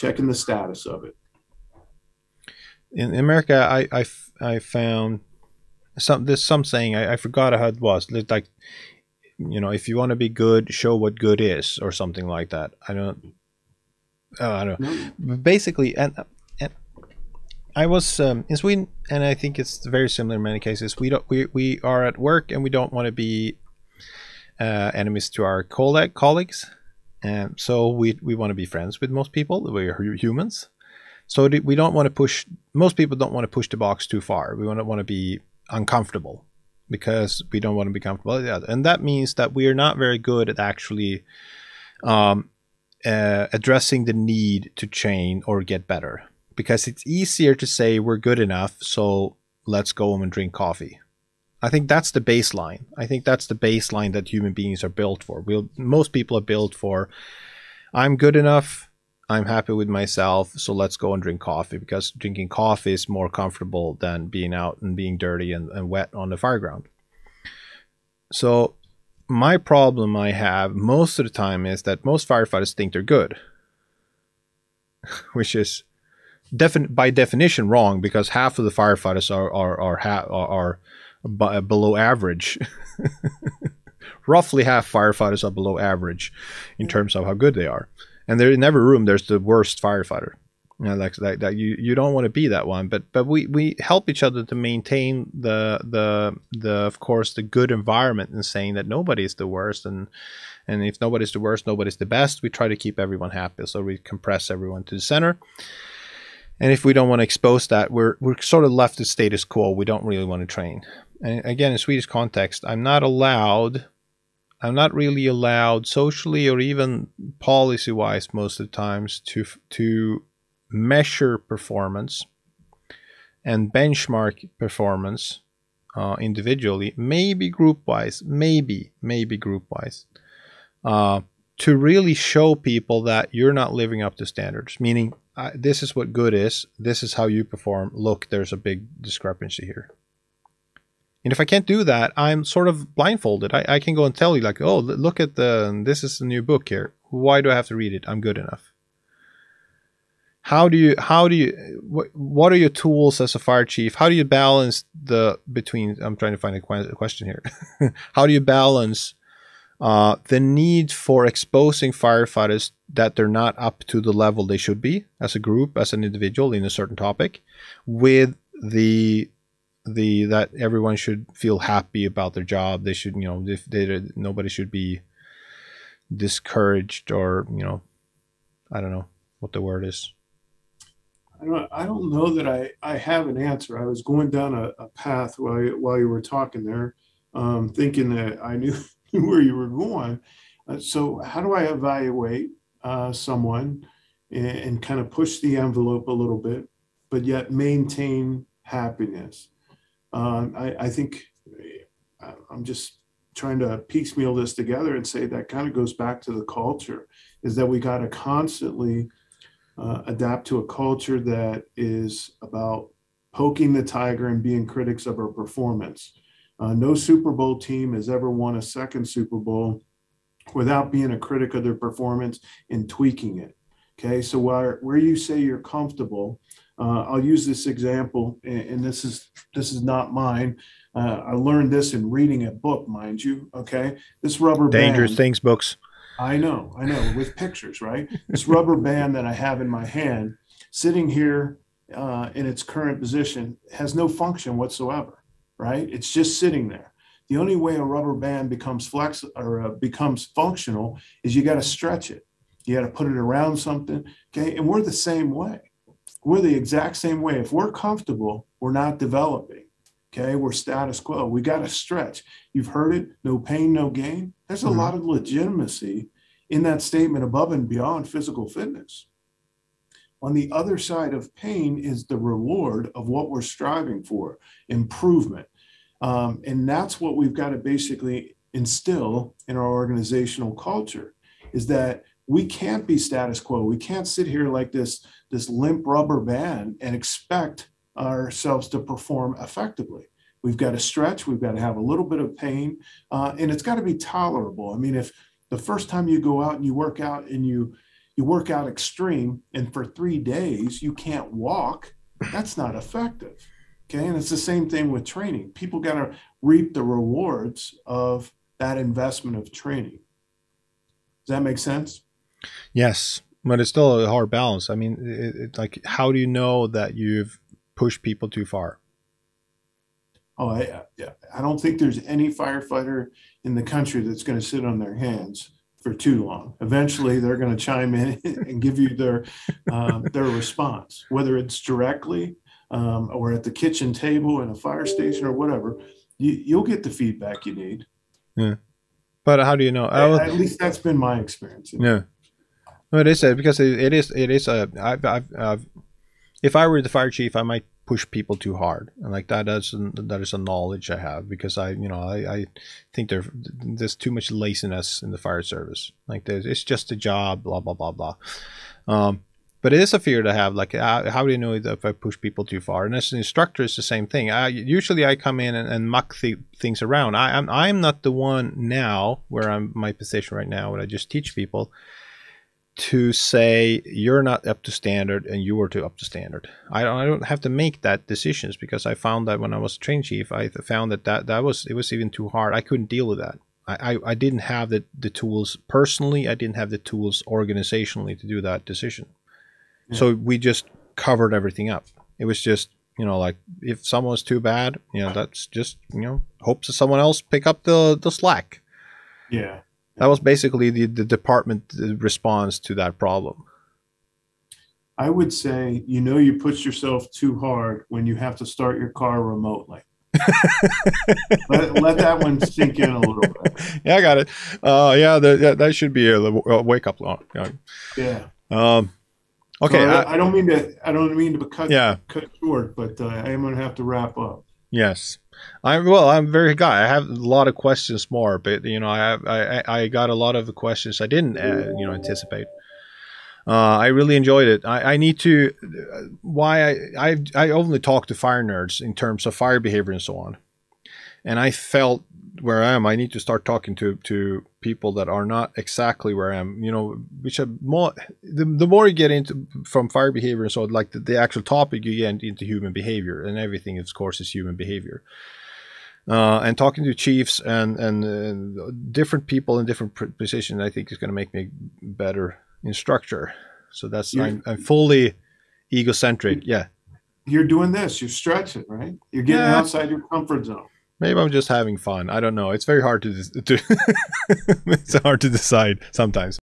the status of it. In America, I found, some saying, I forgot how it was. It's like, if you want to be good, show what good is, or something like that. I don't know. No. But basically, and I was in Sweden, and I think it's very similar in many cases. We are at work, and we don't want to be enemies to our colleagues, and so we want to be friends with most people. We're humans, so we don't want to push. Most people don't want to push the box too far. We want to be uncomfortable because we don't want to be comfortable. Yeah, and that means that we are not very good at actually addressing the need to change or get better, because it's easier to say we're good enough, so let's go home and drink coffee. I think that's the baseline. I think that's the baseline that human beings are built for. Most people are built for, I'm good enough, I'm happy with myself, so let's go and drink coffee, because drinking coffee is more comfortable than being out and being dirty and wet on the fireground. So my problem I have most of the time is that most firefighters think they're good, which is by definition wrong, because half of the firefighters are below average. Roughly half firefighters are below average in terms of how good they are, and there in every room there's the worst firefighter. Like that you don't want to be that one, but we help each other to maintain the of course the good environment, and saying that nobody's the worst, and if nobody's the worst, nobody's the best. We try to keep everyone happy, so we compress everyone to the center. And if we don't want to expose that, we're sort of left to status quo. We don't really want to train. And again, in Swedish context, I'm not really allowed socially or even policy-wise most of the times to measure performance and benchmark performance individually, maybe group-wise, maybe group-wise, to really show people that you're not living up to standards, meaning this is what good is, this is how you perform, look, there's a big discrepancy here. And if I can't do that, I'm sort of blindfolded. I can go and tell you, like, oh, look at this is a new book here. Why do I have to read it? I'm good enough. What are your tools as a fire chief? How do you balance between, I'm trying to find a question here. How do you balance the need for exposing firefighters that they're not up to the level they should be as a group, as an individual in a certain topic, with that everyone should feel happy about their job? They should, nobody should be discouraged, or, I don't know what the word is. I don't know that I have an answer. I was going down a path while you were talking there, thinking that I knew where you were going. So how do I evaluate someone and kind of push the envelope a little bit, but yet maintain happiness? I think I'm just trying to piecemeal this together and say that kind of goes back to the culture, is that we got to constantly adapt to a culture that is about poking the tiger and being critics of our performance. No Super Bowl team has ever won a second Super Bowl without being a critic of their performance and tweaking it. Okay, so where you say you're comfortable, I'll use this example, and this is not mine. I learned this in reading a book, mind you. Okay, this rubber band. Dangerous Things books. I know, with pictures, right? This rubber band that I have in my hand, sitting here in its current position, has no function whatsoever, right? It's just sitting there. The only way a rubber band becomes becomes functional is you got to stretch it. You got to put it around something, okay? And we're the same way. We're the exact same way. If we're comfortable, we're not developing. Okay, we're status quo. We got to stretch. You've heard it, no pain, no gain. There's a lot of legitimacy in that statement above and beyond physical fitness. On the other side of pain is the reward of what we're striving for, improvement. And that's what we've got to basically instill in our organizational culture, is that we can't be status quo. We can't sit here like this limp rubber band and expect ourselves to perform effectively. We've got to stretch, we've got to have a little bit of pain, and it's got to be tolerable. I mean, if the first time you go out and you work out and you work out extreme, and for 3 days you can't walk, that's not effective. Okay. And it's the same thing with training. People got to reap the rewards of that investment of training. Does that make sense? Yes, but it's still a hard balance. I mean, like, how do you know that you've pushed people too far? Oh, yeah. I don't think there's any firefighter in the country that's going to sit on their hands for too long. Eventually, they're going to chime in and give you their response, whether it's directly or at the kitchen table in a fire station or whatever. You'll get the feedback you need. Yeah, but how do you know? At least that's been my experience. Yeah, no, it is because it is a. If I were the fire chief, I might push people too hard, and like that is a knowledge I have because I think there's too much laziness in the fire service. Like it's just a job, blah blah blah blah. But it is a fear to have. Like, how do you know if I push people too far? And as an instructor, it's the same thing. Usually I come in and muck things around. I'm not the one now where I'm my position right now, where I just teach people to say you're not up to standard and you are to up to standard. I don't have to make that decisions because I found that when I was train chief, I found that was even too hard. I couldn't deal with that. I didn't have the tools personally. I didn't have the tools organizationally to do that decision. Yeah. So we just covered everything up. It was just, like if someone's too bad, that's just, hope that someone else pick up the slack. Yeah. That was basically the department response to that problem. I would say, you push yourself too hard when you have to start your car remotely. let that one sink in a little bit. Yeah, I got it. That should be a wake up line. Yeah. Okay. So I don't mean to cut short, but I am going to have to wrap up. Yes. I'm very guy. I have a lot of questions more, but I got a lot of the questions I didn't anticipate. I really enjoyed it. I need to. I only talk to fire nerds in terms of fire behavior and so on, and I felt where I am. I need to start talking to people that are not exactly where I am. Which are more. The more you get into from fire behavior and so on, like the actual topic, you get into human behavior, and everything, of course, is human behavior. And talking to chiefs and different people in different positions, I think is going to make me a better instructor. So I'm fully egocentric. Yeah. You're doing this. You're stretching, right? You're getting outside your comfort zone. Maybe I'm just having fun. I don't know. It's very hard to it's hard to decide sometimes.